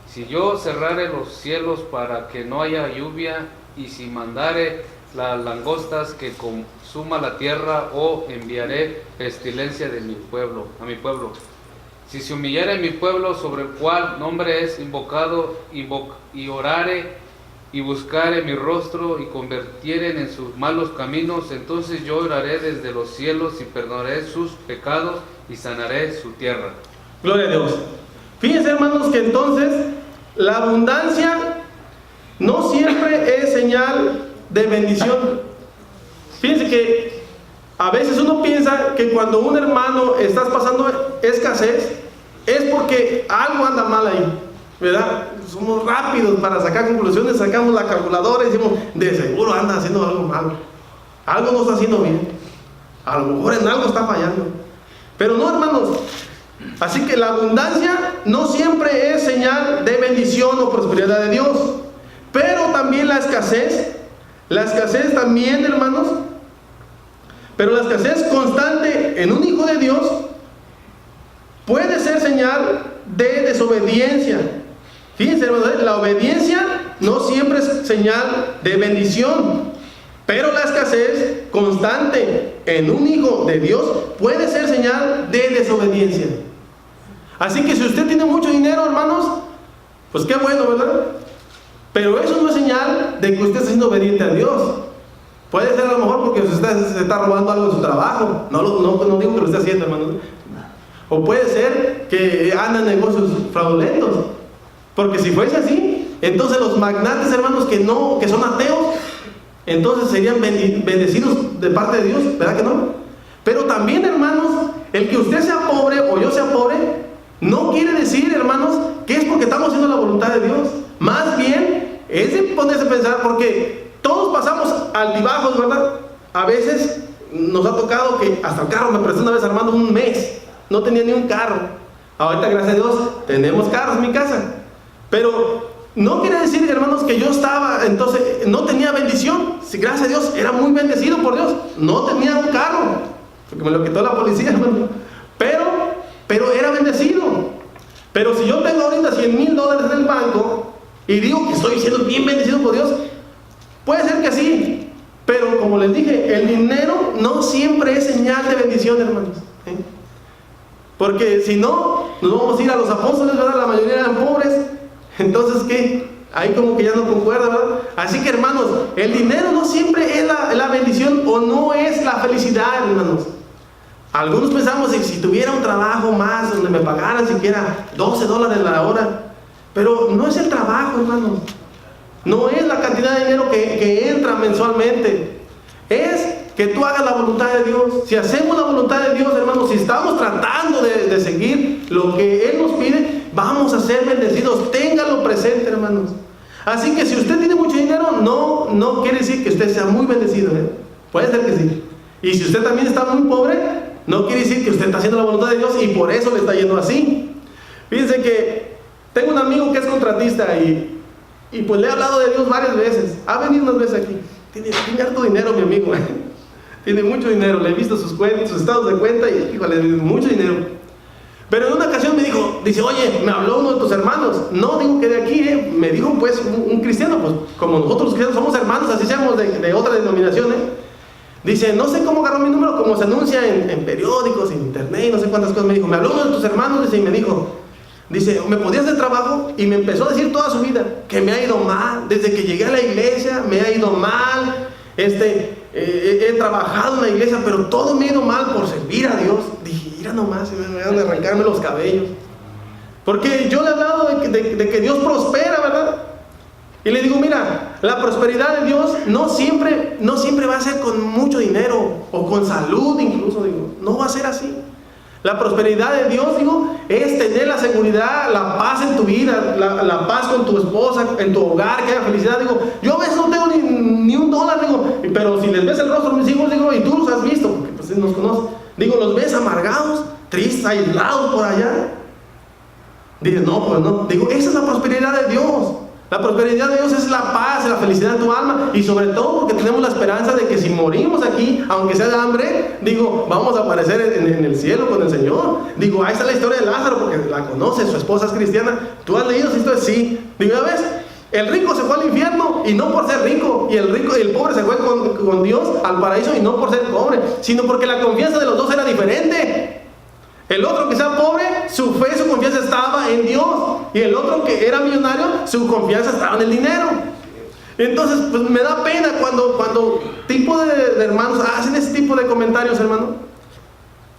Si yo cerrare los cielos para que no haya lluvia, y si mandare las langostas que consuma la tierra, o enviaré pestilencia a mi pueblo. Si se humillare mi pueblo, sobre el cual nombre es invocado, y orare y buscare mi rostro y convirtieren en sus malos caminos, entonces yo oraré desde los cielos y perdonaré sus pecados y sanaré su tierra. Gloria a Dios. Fíjense, hermanos, que entonces la abundancia no siempre es señal de bendición. Fíjense que a veces uno piensa que cuando un hermano estás pasando escasez, es porque algo anda mal ahí, ¿verdad? Somos rápidos para sacar conclusiones, sacamos la calculadora y decimos, de seguro anda haciendo algo malo, algo no está haciendo bien, a lo mejor en algo está fallando. Pero no, hermanos. Así que la abundancia no siempre es señal de bendición o prosperidad de Dios, pero también la escasez también, hermanos, pero la escasez constante en un hijo de Dios puede ser señal de desobediencia. Fíjense, hermanos, la obediencia no siempre es señal de bendición, pero la escasez constante en un hijo de Dios puede ser señal de desobediencia. Así que si usted tiene mucho dinero, hermanos, pues qué bueno, ¿verdad? Pero eso no es señal de que usted está siendo obediente a Dios. Puede ser a lo mejor porque usted se está robando algo de su trabajo. No digo que lo esté haciendo, hermanos. O puede ser que anda en negocios fraudulentos. Porque si fuese así, entonces los magnates, hermanos, que son ateos, entonces serían bendecidos de parte de Dios, ¿verdad que no? Pero también, hermanos, el que usted sea pobre o yo sea pobre, no quiere decir, hermanos, que es porque estamos haciendo la voluntad de Dios. Más bien, es de ponerse a pensar, porque todos pasamos altibajos, ¿verdad? A veces nos ha tocado que hasta el carro me prestó una vez, Armando, un mes. No tenía ni un carro. Ahorita, gracias a Dios, tenemos carros en mi casa. Pero no quiere decir, hermanos, que yo estaba, entonces, no tenía bendición. Si gracias a Dios, era muy bendecido por Dios. No tenía un carro, porque me lo quitó la policía, hermano. Pero era bendecido. Pero si yo tengo ahorita $100,000 en el banco y digo que estoy siendo bien bendecido por Dios, puede ser que sí. Pero como les dije, el dinero no siempre es señal de bendición, hermanos. Porque si no, nos vamos a ir a los apóstoles, ¿verdad? La mayoría eran pobres. Entonces, ¿qué? Ahí como que ya no concuerda, ¿verdad? Así que, hermanos, el dinero no siempre es la bendición o no es la felicidad, hermanos. Algunos pensamos que si tuviera un trabajo más donde me pagaran siquiera $12 la hora, pero no es el trabajo, hermanos. No es la cantidad de dinero que entra mensualmente. Es que tú hagas la voluntad de Dios. Si hacemos la voluntad de Dios, hermanos, si estamos tratando de seguir lo que Él nos pide, vamos a ser bendecidos. Ténganlo presente, hermanos. Así que si usted tiene mucho dinero, no quiere decir que usted sea muy bendecido, ¿eh? Puede ser que sí. Y si usted también está muy pobre, no quiere decir que usted está haciendo la voluntad de Dios y por eso le está yendo así. Fíjense que tengo un amigo que es contratista y pues le he hablado de Dios varias veces. Ha venido unas veces aquí. Tiene harto dinero, mi amigo. Tiene mucho dinero. Le he visto sus estados de cuenta y, híjole, mucho dinero. Pero en una ocasión me dice, oye, me habló uno de tus hermanos. No digo que de aquí, me dijo pues un cristiano, pues como nosotros los cristianos somos hermanos, así seamos de otra denominación, Dice, no sé cómo agarró mi número, como se anuncia en periódicos, en internet, no sé cuántas cosas. Me dijo, me habló uno de tus hermanos, dice, y me dijo, ¿me podías hacer trabajo? Y me empezó a decir toda su vida que me ha ido mal. Desde que llegué a la iglesia, me ha ido mal. He trabajado en la iglesia, pero todo me ha ido mal por servir a Dios. Dije, mira nomás, me van a arrancarme los cabellos. Porque yo le he hablado de que Dios prospera, ¿verdad? Y le digo, mira, la prosperidad de Dios no siempre va a ser con mucho dinero o con salud incluso, digo. No va a ser así. La prosperidad de Dios, digo, es tener la seguridad, la paz en tu vida, la paz con tu esposa, en tu hogar, que haya felicidad. Digo, yo a veces no tengo ni $1, digo, pero si les ves el rostro a mis hijos, digo, y tú los has visto, porque pues nos conocen, digo, los ves amargados, tristes, aislados por allá. Dices, no, pues no. Digo, esa es la prosperidad de Dios. La prosperidad de Dios es la paz, la felicidad de tu alma, y sobre todo porque tenemos la esperanza de que si morimos aquí, aunque sea de hambre, digo, vamos a aparecer en el cielo con el Señor. Digo, ahí está la historia de Lázaro, porque la conoces, su esposa es cristiana. ¿Tú has leído esa historia? Sí. Digo, ya ves, el rico se fue al infierno y no por ser rico, y el pobre se fue con Dios al paraíso y no por ser pobre, sino porque la confianza de los dos era diferente. El otro que sea pobre, su fe y su confianza estaba en Dios. Y el otro que era millonario, su confianza estaba en el dinero. Entonces, pues me da pena cuando tipo de hermanos hacen ese tipo de comentarios, hermano.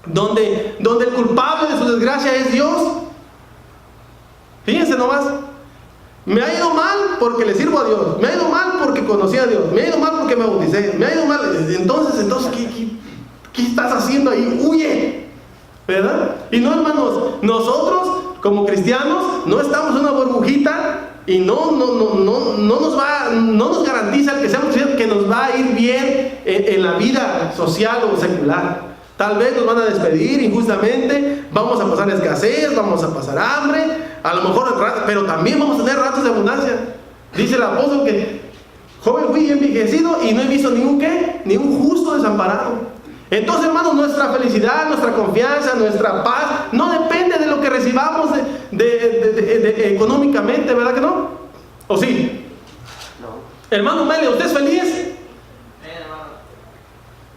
Donde el culpable de su desgracia es Dios. Fíjense nomás. Me ha ido mal porque le sirvo a Dios. Me ha ido mal porque conocí a Dios. Me ha ido mal porque me bauticé. Me ha ido mal. Entonces, ¿Qué estás haciendo ahí? ¡Huye! ¿Verdad? Y no, hermanos, nosotros como cristianos no estamos en una burbujita y no nos garantiza el que seamos cristianos que nos va a ir bien en la vida social o secular. Tal vez nos van a despedir injustamente, vamos a pasar escasez, vamos a pasar hambre, a lo mejor, pero también vamos a tener ratos de abundancia. Dice el apóstol que joven fui envejecido y no he visto ni un justo desamparado. Entonces, hermanos, nuestra felicidad, nuestra confianza, nuestra paz no depende de lo que recibamos económicamente, ¿verdad que no? ¿O sí? No. Hermano Melio, ¿usted es feliz?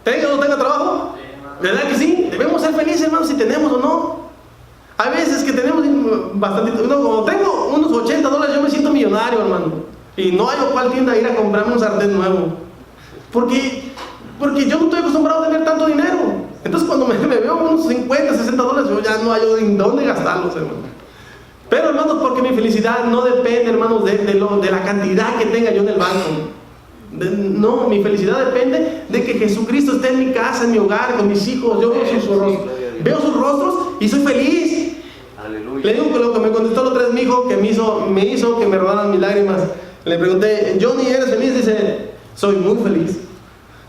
¿Tenga o no tenga trabajo? ¿Verdad que sí? Debemos ser felices, hermanos, si tenemos o no. Hay veces que tenemos bastante. Como tengo unos $80, yo me siento millonario, hermano. Y no hay cual tienda ir a comprarme un sartén nuevo. Porque yo no estoy acostumbrado a tener tanto dinero. Entonces cuando me veo unos $50, $60, yo ya no hay en dónde gastarlos, hermano. Pero, hermanos, porque mi felicidad no depende, hermanos, de la cantidad que tenga yo en el banco. No, mi felicidad depende de que Jesucristo esté en mi casa, en mi hogar, con mis hijos. Yo veo sus rostros y soy feliz. Aleluya. Le digo que lo que me contestó la otra vez mi hijo, que me hizo que me rodaran mis lágrimas. Le pregunté, Johnny, ¿eres feliz? Dice, soy muy feliz.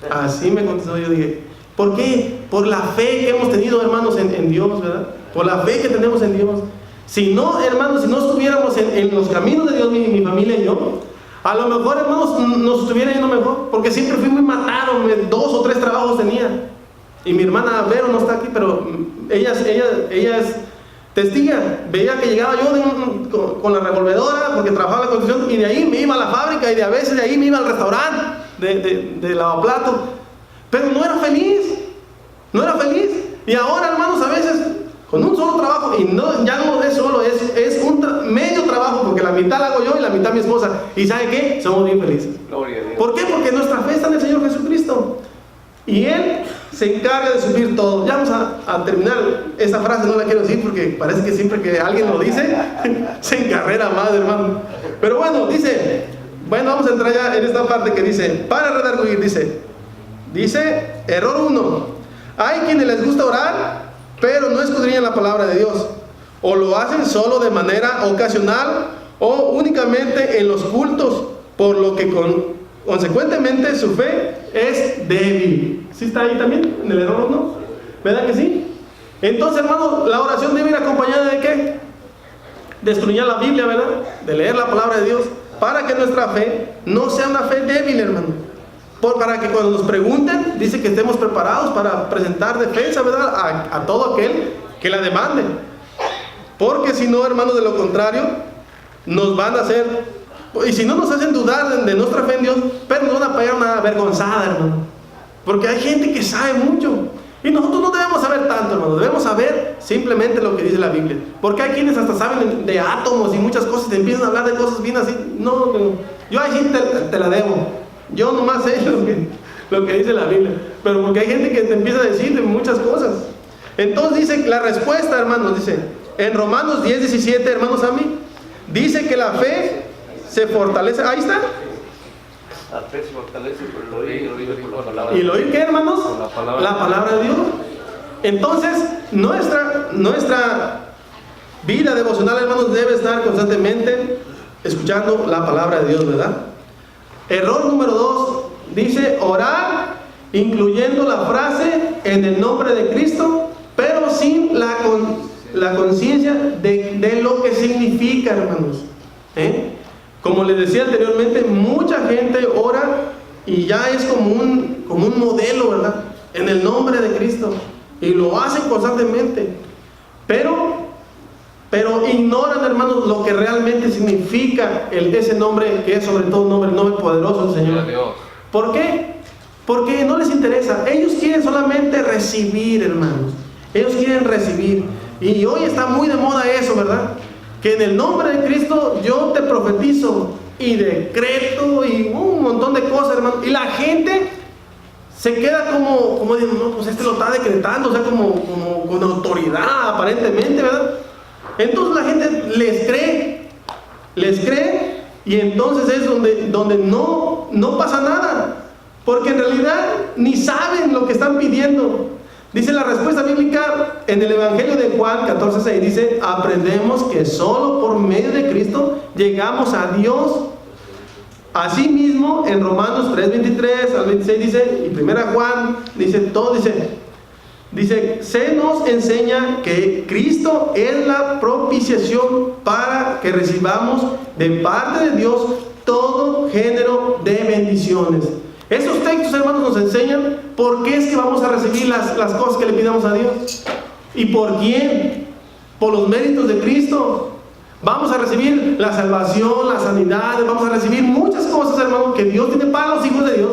Así me contestó. Yo dije, ¿por qué? Por la fe que hemos tenido, hermanos, en Dios, ¿verdad? Por la fe que tenemos en Dios. Si no, hermanos, si no estuviéramos en los caminos de Dios, mi familia y yo, a lo mejor, hermanos, nos estuviera yendo mejor, porque siempre fui muy matado, 2 o 3 trabajos tenía. Y mi hermana Vero no está aquí, pero ella es testiga. Veía que llegaba yo con la revolvedora, porque trabajaba en la construcción, y de ahí me iba a la fábrica, y a veces de ahí me iba al restaurante de lavaplato. Pero no era feliz. Y ahora, hermanos, a veces con un solo trabajo, y ya no es solo, es un medio trabajo, porque la mitad la hago yo y la mitad mi esposa. ¿Y sabe qué? Somos bien felices. Gloria a Dios. ¿Por qué? Porque nuestra fe está en el Señor Jesucristo. Y Él se encarga de suplir todo. Ya vamos a terminar. Esta frase no la quiero decir porque parece que siempre que alguien lo dice, se encarrera más, hermano. Pero bueno, dice, vamos a entrar ya en esta parte que dice, para redarguir, dice, error 1. Hay quienes les gusta orar, pero no escudriñan la palabra de Dios, o lo hacen solo de manera ocasional o únicamente en los cultos, por lo que consecuentemente su fe es débil. ¿Sí está ahí también en el error 1? ¿Verdad que sí? Entonces, hermanos, la oración debe ir acompañada de ¿qué? De escudriñar la Biblia, ¿verdad? De leer la palabra de Dios, para que nuestra fe no sea una fe débil, hermano. Para que cuando nos pregunten, dice que estemos preparados para presentar defensa, ¿verdad? A todo aquel que la demande. Porque si no, hermanos, de lo contrario, nos van a hacer, y si no nos hacen dudar de nuestra fe en Dios, pero nos van a pegar una vergonzada, hermano. Porque hay gente que sabe mucho. Y nosotros no debemos saber tanto, hermano. Debemos saber simplemente lo que dice la Biblia. Porque hay quienes hasta saben de átomos y muchas cosas, te empiezan a hablar de cosas bien así. No, yo ahí sí te la debo. Yo nomás sé lo que dice la Biblia. Pero porque hay gente que te empieza a decir muchas cosas. Entonces dice la respuesta, hermanos, dice en Romanos 10:17, hermanos, a mí dice que la fe se fortalece. Ahí está. La fe se fortalece por el oír por la palabra. ¿Y el oír qué, hermanos? La palabra de Dios. Entonces nuestra vida devocional, hermanos, debe estar constantemente escuchando la palabra de Dios, ¿verdad? Error número 2, dice orar, incluyendo la frase en el nombre de Cristo, pero sin la conciencia de lo que significa, hermanos. Como les decía anteriormente, mucha gente ora y ya es como un modelo, ¿verdad? En el nombre de Cristo, y lo hacen constantemente, pero ignoran, hermanos, lo que realmente significa ese nombre, que es sobre todo un nombre, el nombre poderoso del Señor. ¿Por qué? Porque no les interesa. Ellos quieren solamente recibir, hermanos. Ellos quieren recibir. Y hoy está muy de moda eso, ¿verdad? Que en el nombre de Cristo yo te profetizo y decreto y un montón de cosas, hermano. Y la gente se queda como diciendo, no, pues este lo está decretando, o sea, como con autoridad, aparentemente, ¿verdad? Entonces la gente les cree, y entonces es donde no pasa nada, porque en realidad ni saben lo que están pidiendo. Dice la respuesta bíblica en el Evangelio de Juan 14:6, dice, aprendemos que solo por medio de Cristo llegamos a Dios. Asimismo, en Romanos 3:23 al 26 dice, y 1 Juan dice, todo dice, se nos enseña que Cristo es la propiciación para que recibamos de parte de Dios todo género de bendiciones. Esos textos, hermanos, nos enseñan por qué es que vamos a recibir las cosas que le pidamos a Dios. ¿Y por quién? Por los méritos de Cristo. Vamos a recibir la salvación, la sanidad, vamos a recibir muchas cosas, hermanos, que Dios tiene para los hijos de Dios,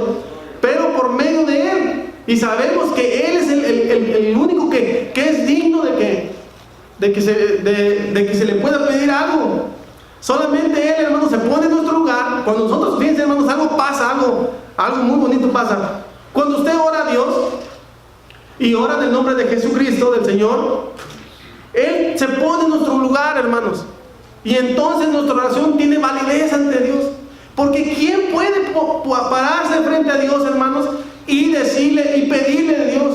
pero por medio de Él. Y sabemos que Él es el único que es digno de que se le pueda pedir algo. Solamente Él, hermanos, se pone en nuestro lugar. Cuando nosotros, fíjense, hermanos, algo pasa, algo muy bonito pasa. Cuando usted ora a Dios y ora en el nombre de Jesucristo, del Señor, Él se pone en nuestro lugar, hermanos. Y entonces nuestra oración tiene validez ante Dios. Porque ¿quién puede pararse frente a Dios, hermanos, y decirle y pedirle de Dios?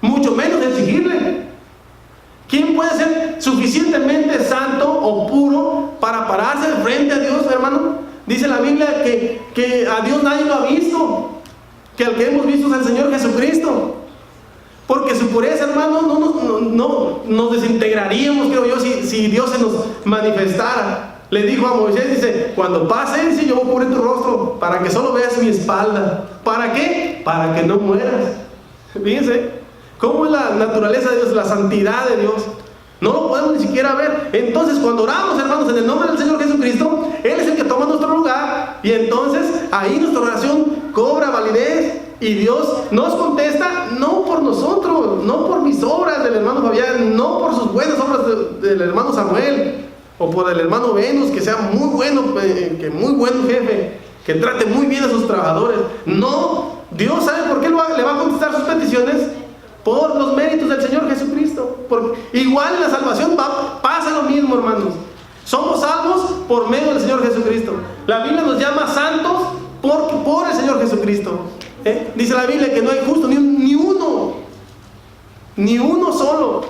Mucho menos exigirle. ¿Quién puede ser suficientemente santo o puro para pararse frente a Dios, hermano? Dice la Biblia que a Dios nadie lo ha visto, que al que hemos visto es al Señor Jesucristo. Porque su pureza, hermano, no nos desintegraríamos, creo yo, si Dios se nos manifestara. Le dijo a Moisés, dice, cuando pase, dice, yo voy a cubrir tu rostro para que solo veas mi espalda. ¿Para qué? Para que no mueras. Fíjense cómo es la naturaleza de Dios, la santidad de Dios. No lo podemos ni siquiera ver. Entonces, cuando oramos, hermanos, en el nombre del Señor Jesucristo, Él es el que toma nuestro lugar. Y entonces, ahí nuestra oración cobra validez. Y Dios nos contesta, no por nosotros, no por mis obras del hermano Fabián, no por sus buenas obras del hermano Samuel, o por el hermano Venus, que sea muy bueno, que muy buen jefe, que trate muy bien a sus trabajadores. No, Dios sabe por qué le va a contestar sus peticiones. Por los méritos del Señor Jesucristo. Igual en la salvación pasa lo mismo, hermanos. Somos salvos por medio del Señor Jesucristo. La Biblia nos llama santos por el Señor Jesucristo. Dice la Biblia que no hay justo ni uno solo.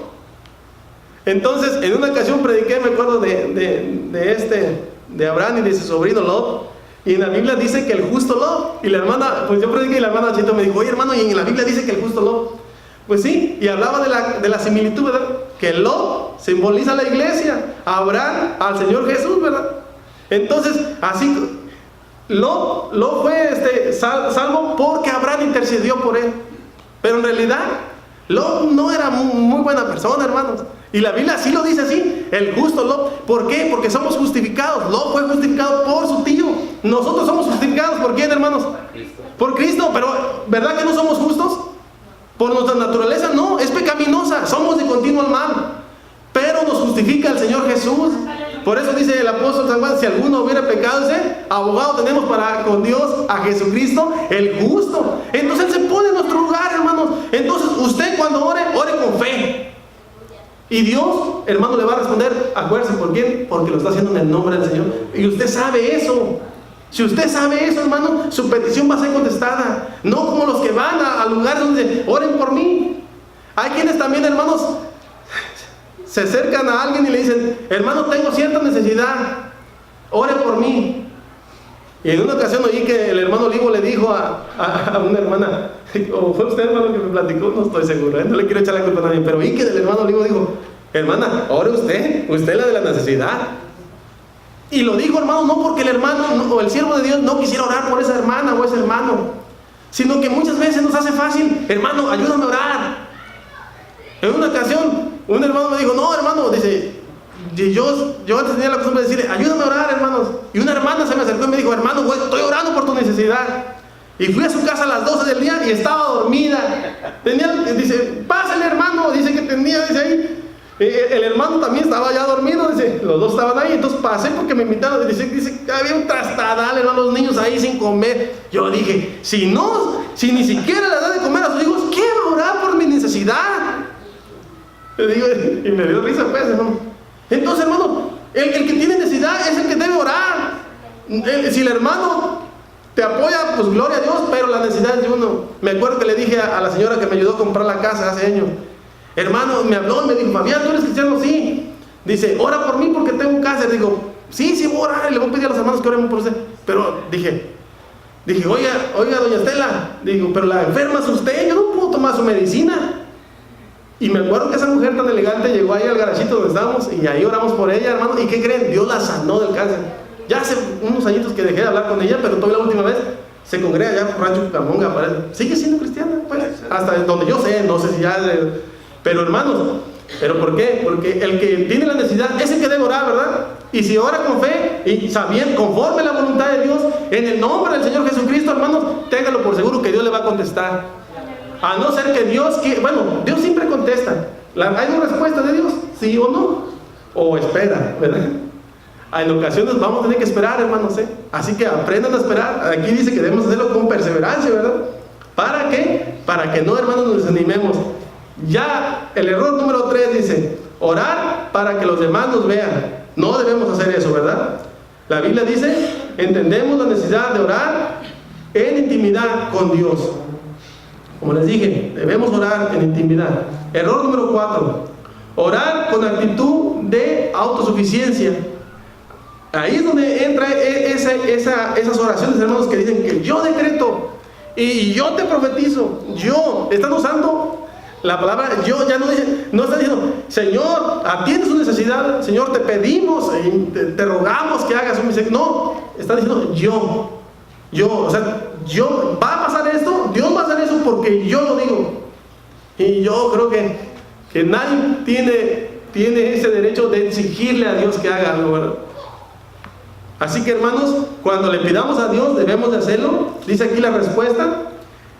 Entonces, en una ocasión prediqué, me acuerdo de Abraham y de su sobrino Lot. Y en la Biblia dice que el justo Lot. Y la hermana, pues yo prediqué y la hermana Chito me dijo, oye hermano, y en la Biblia dice que el justo Lot. Pues sí, y hablaba de la similitud, ¿verdad? Que Lot simboliza a la iglesia, a Abraham, al Señor Jesús, ¿verdad? Entonces, así, Lot fue salvo porque Abraham intercedió por él. Pero en realidad, Lot no era muy buena persona, hermanos. Y la Biblia así lo dice así, el justo Lot. ¿Por qué? Porque somos justificados. Lot fue justificado por su tío. Nosotros somos justificados, ¿por quién, hermanos? Por Cristo. Pero, ¿verdad que no somos justos? Por nuestra naturaleza no, es pecaminosa, somos de continuo mal, pero nos justifica el Señor Jesús. Por eso dice el apóstol San Juan, si alguno hubiera pecado, dice, abogado tenemos con Dios a Jesucristo el justo. Entonces Él se pone en nuestro lugar, hermanos. Entonces usted cuando ore con fe. Y Dios, hermano, le va a responder, acuérdese por quién, porque lo está haciendo en el nombre del Señor. Y usted sabe eso. Si usted sabe eso, hermano, su petición va a ser contestada. No como los que van a lugares donde dicen, oren por mí. Hay quienes también, hermanos, se acercan a alguien y le dicen, hermano, tengo cierta necesidad, ore por mí. Y en una ocasión oí que el hermano Olivo le dijo a una hermana, o fue usted, hermano, que me platicó, no estoy seguro, no le quiero echar la culpa a nadie, pero oí que el hermano Olivo dijo, hermana, ore usted es la de la necesidad. Y lo dijo, hermano, no porque el hermano o el siervo de Dios no quisiera orar por esa hermana o ese hermano, sino que muchas veces nos hace fácil, hermano, ayúdame a orar. En una ocasión, un hermano me dijo, no, hermano, dice, yo antes tenía la costumbre de decirle, ayúdame a orar, hermanos. Y una hermana se me acercó y me dijo, hermano, estoy orando por tu necesidad. Y fui a su casa a las 12 del día y estaba dormida. Dice, pásale, hermano, dice que tenía, dice ahí. El hermano también estaba ya dormido, dice, los dos estaban ahí, entonces pasé porque me invitaron, dice que había un trastadal, hermano, los niños ahí sin comer. Yo dije, si ni siquiera le da de comer a sus hijos, ¿quién va a orar por mi necesidad? Le digo, y me dio risa, pues, hermano. Entonces, hermano, el que tiene necesidad es el que debe orar. Si el hermano te apoya, pues gloria a Dios, pero la necesidad es de uno. Me acuerdo que le dije a la señora que me ayudó a comprar la casa hace años, hermano, me habló y me dijo, Fabián, ¿tú eres cristiano? Sí. Dice, ora por mí porque tengo un cáncer. Digo, sí, voy a orar y le voy a pedir a los hermanos que oren por usted. Pero dije, oiga, doña Estela, digo, pero la enferma es usted, yo no puedo tomar su medicina. Y me acuerdo que esa mujer tan elegante llegó ahí al garachito donde estábamos y ahí oramos por ella, hermano. ¿Y qué creen? Dios la sanó del cáncer. Ya hace unos añitos que dejé de hablar con ella, pero todavía la última vez se congrega allá por Rancho Cucamonga, parece. Sigue siendo cristiana, pues, hasta donde yo sé, no sé si ya... Pero hermanos, ¿pero por qué? Porque el que tiene la necesidad es el que debe orar, ¿verdad? Y si ora con fe y sabiendo, conforme a la voluntad de Dios, en el nombre del Señor Jesucristo, hermanos, téngalo por seguro que Dios le va a contestar. A no ser que Dios, Dios siempre contesta. ¿Hay una respuesta de Dios? ¿Sí o no? O espera, ¿verdad? En ocasiones vamos a tener que esperar, hermanos, ¿eh? Así que aprendan a esperar. Aquí dice que debemos hacerlo con perseverancia, ¿verdad? ¿Para qué? Para que no, hermanos, nos desanimemos. Ya el error número 3 dice, orar para que los demás nos vean. No debemos hacer eso, ¿verdad? La Biblia dice, entendemos la necesidad de orar en intimidad con Dios. Como les dije, debemos orar en intimidad. Error número 4, orar con actitud de autosuficiencia. Ahí es donde entra esas oraciones, hermanos, que dicen que yo decreto y yo te profetizo. Están usando la palabra yo, ya no está diciendo, Señor, atiende su necesidad, Señor, te pedimos, te rogamos que hagas un misericordia. No, está diciendo yo, o sea, va a pasar esto, Dios va a hacer eso porque yo lo digo. Y yo creo que nadie tiene ese derecho de exigirle a Dios que haga algo, ¿verdad? Así que, hermanos, cuando le pidamos a Dios debemos de hacerlo. Dice aquí la respuesta.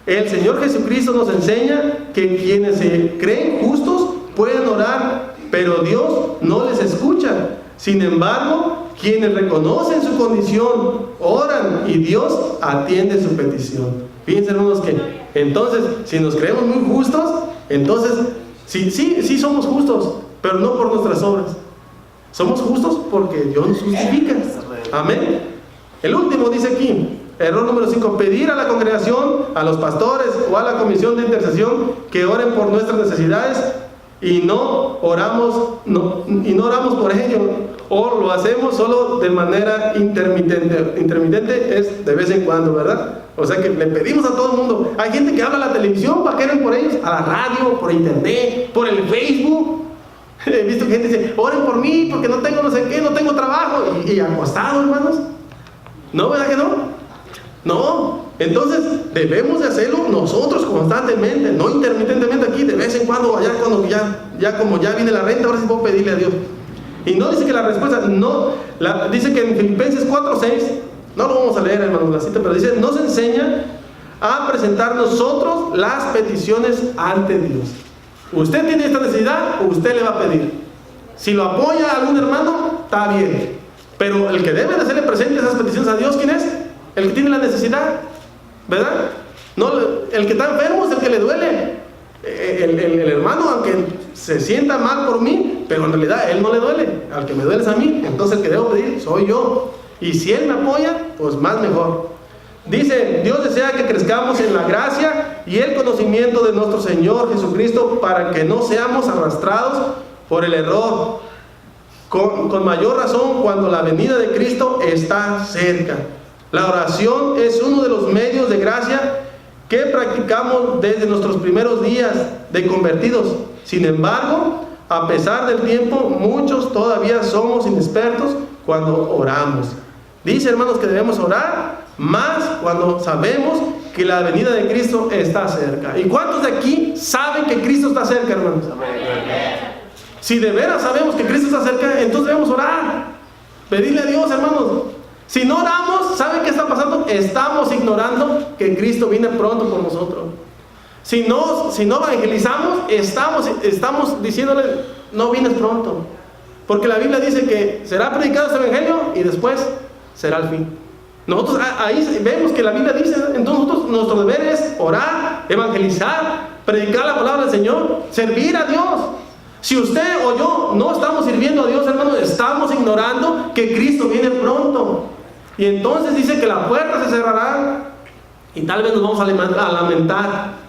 El Señor Jesucristo nos enseña que quienes se creen justos pueden orar, pero Dios no les escucha. Sin embargo, quienes reconocen su condición oran y Dios atiende su petición. Fíjense, hermanos, que entonces, si nos creemos muy justos, entonces, sí somos justos, pero no por nuestras obras. Somos justos porque Dios nos justifica. Amén. El último dice aquí, error número 5, pedir a la congregación, a los pastores o a la comisión de intercesión que oren por nuestras necesidades y no oramos por ello, o lo hacemos solo de manera intermitente. Intermitente es de vez en cuando, ¿verdad? O sea que le pedimos a todo el mundo. Hay gente que habla a la televisión para que oren por ellos, a la radio, por internet, por el Facebook. He visto que gente dice, oren por mí porque no tengo no sé qué, no tengo trabajo, y acostado, hermanos. ¿No, verdad que no? No. Entonces debemos de hacerlo nosotros constantemente, no intermitentemente aquí, de vez en cuando, allá cuando ya como ya viene la renta, ahora sí puedo pedirle a Dios. Y no dice que la respuesta, dice que en Filipenses 4:6, no lo vamos a leer, hermanos, la cita, pero dice, nos enseña a presentar nosotros las peticiones ante Dios. Usted tiene esta necesidad, usted le va a pedir. Si lo apoya a algún hermano, está bien. Pero el que debe de hacerle presente esas peticiones a Dios, ¿quién es? El que tiene la necesidad, ¿verdad? No, el que está enfermo es el que le duele. El hermano, aunque se sienta mal por mí, pero en realidad él no le duele. Al que me duele es a mí. Entonces el que debo pedir soy yo. Y si él me apoya, pues más mejor. Dice, Dios desea que crezcamos en la gracia y el conocimiento de nuestro Señor Jesucristo para que no seamos arrastrados por el error. Con mayor razón cuando la venida de Cristo está cerca. La oración es uno de los medios de gracia que practicamos desde nuestros primeros días de convertidos. Sin embargo, a pesar del tiempo, muchos todavía somos inexpertos cuando oramos. Dice, hermanos, que debemos orar más cuando sabemos que la venida de Cristo está cerca. ¿Y cuántos de aquí saben que Cristo está cerca, hermanos? Si de veras sabemos que Cristo está cerca, entonces debemos orar, pedirle a Dios, hermanos. Si no oramos, ¿saben qué está pasando? Estamos ignorando que Cristo viene pronto por nosotros. Si no evangelizamos, estamos diciéndole, no vienes pronto. Porque la Biblia dice que será predicado este evangelio y después será el fin. Nosotros ahí vemos que la Biblia dice, entonces nuestro deber es orar, evangelizar, predicar la palabra del Señor, servir a Dios. Si usted o yo no estamos sirviendo a Dios, hermanos, estamos ignorando que Cristo viene pronto. Y entonces dice que la puerta se cerrará y tal vez nos vamos a lamentar.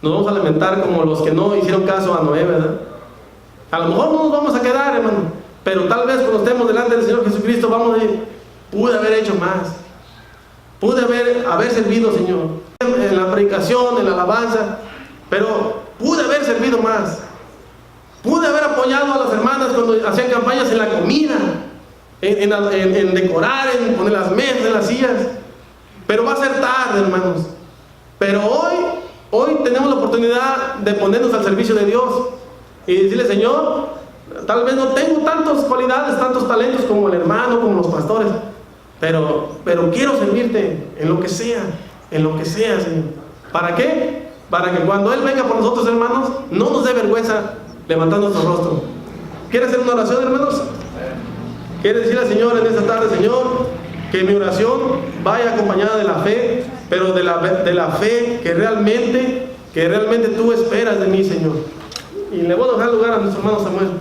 Nos vamos a lamentar como los que no hicieron caso a Noé, ¿verdad? A lo mejor no nos vamos a quedar, hermano, pero tal vez cuando estemos delante del Señor Jesucristo vamos a decir, pude haber hecho más. Pude haber servido, Señor, en la predicación, en la alabanza, pero pude haber servido más. Pude haber apoyado a las hermanas cuando hacían campañas en la comida, en decorar, en poner las mesas, en las sillas. Pero va a ser tarde, hermanos. Pero hoy tenemos la oportunidad de ponernos al servicio de Dios y decirle, Señor, tal vez no tengo tantas cualidades, tantos talentos como el hermano, como los pastores, pero quiero servirte en lo que sea, Señor. ¿Para qué? Para que cuando Él venga por nosotros, hermanos, no nos dé vergüenza levantar nuestro rostro. ¿Quiere hacer una oración, hermanos? ¿Quiere decirle al Señor en esta tarde, Señor, que mi oración vaya acompañada de la fe, pero de la fe que realmente tú esperas de mí, Señor? Y le voy a dejar lugar a nuestro hermano Samuel.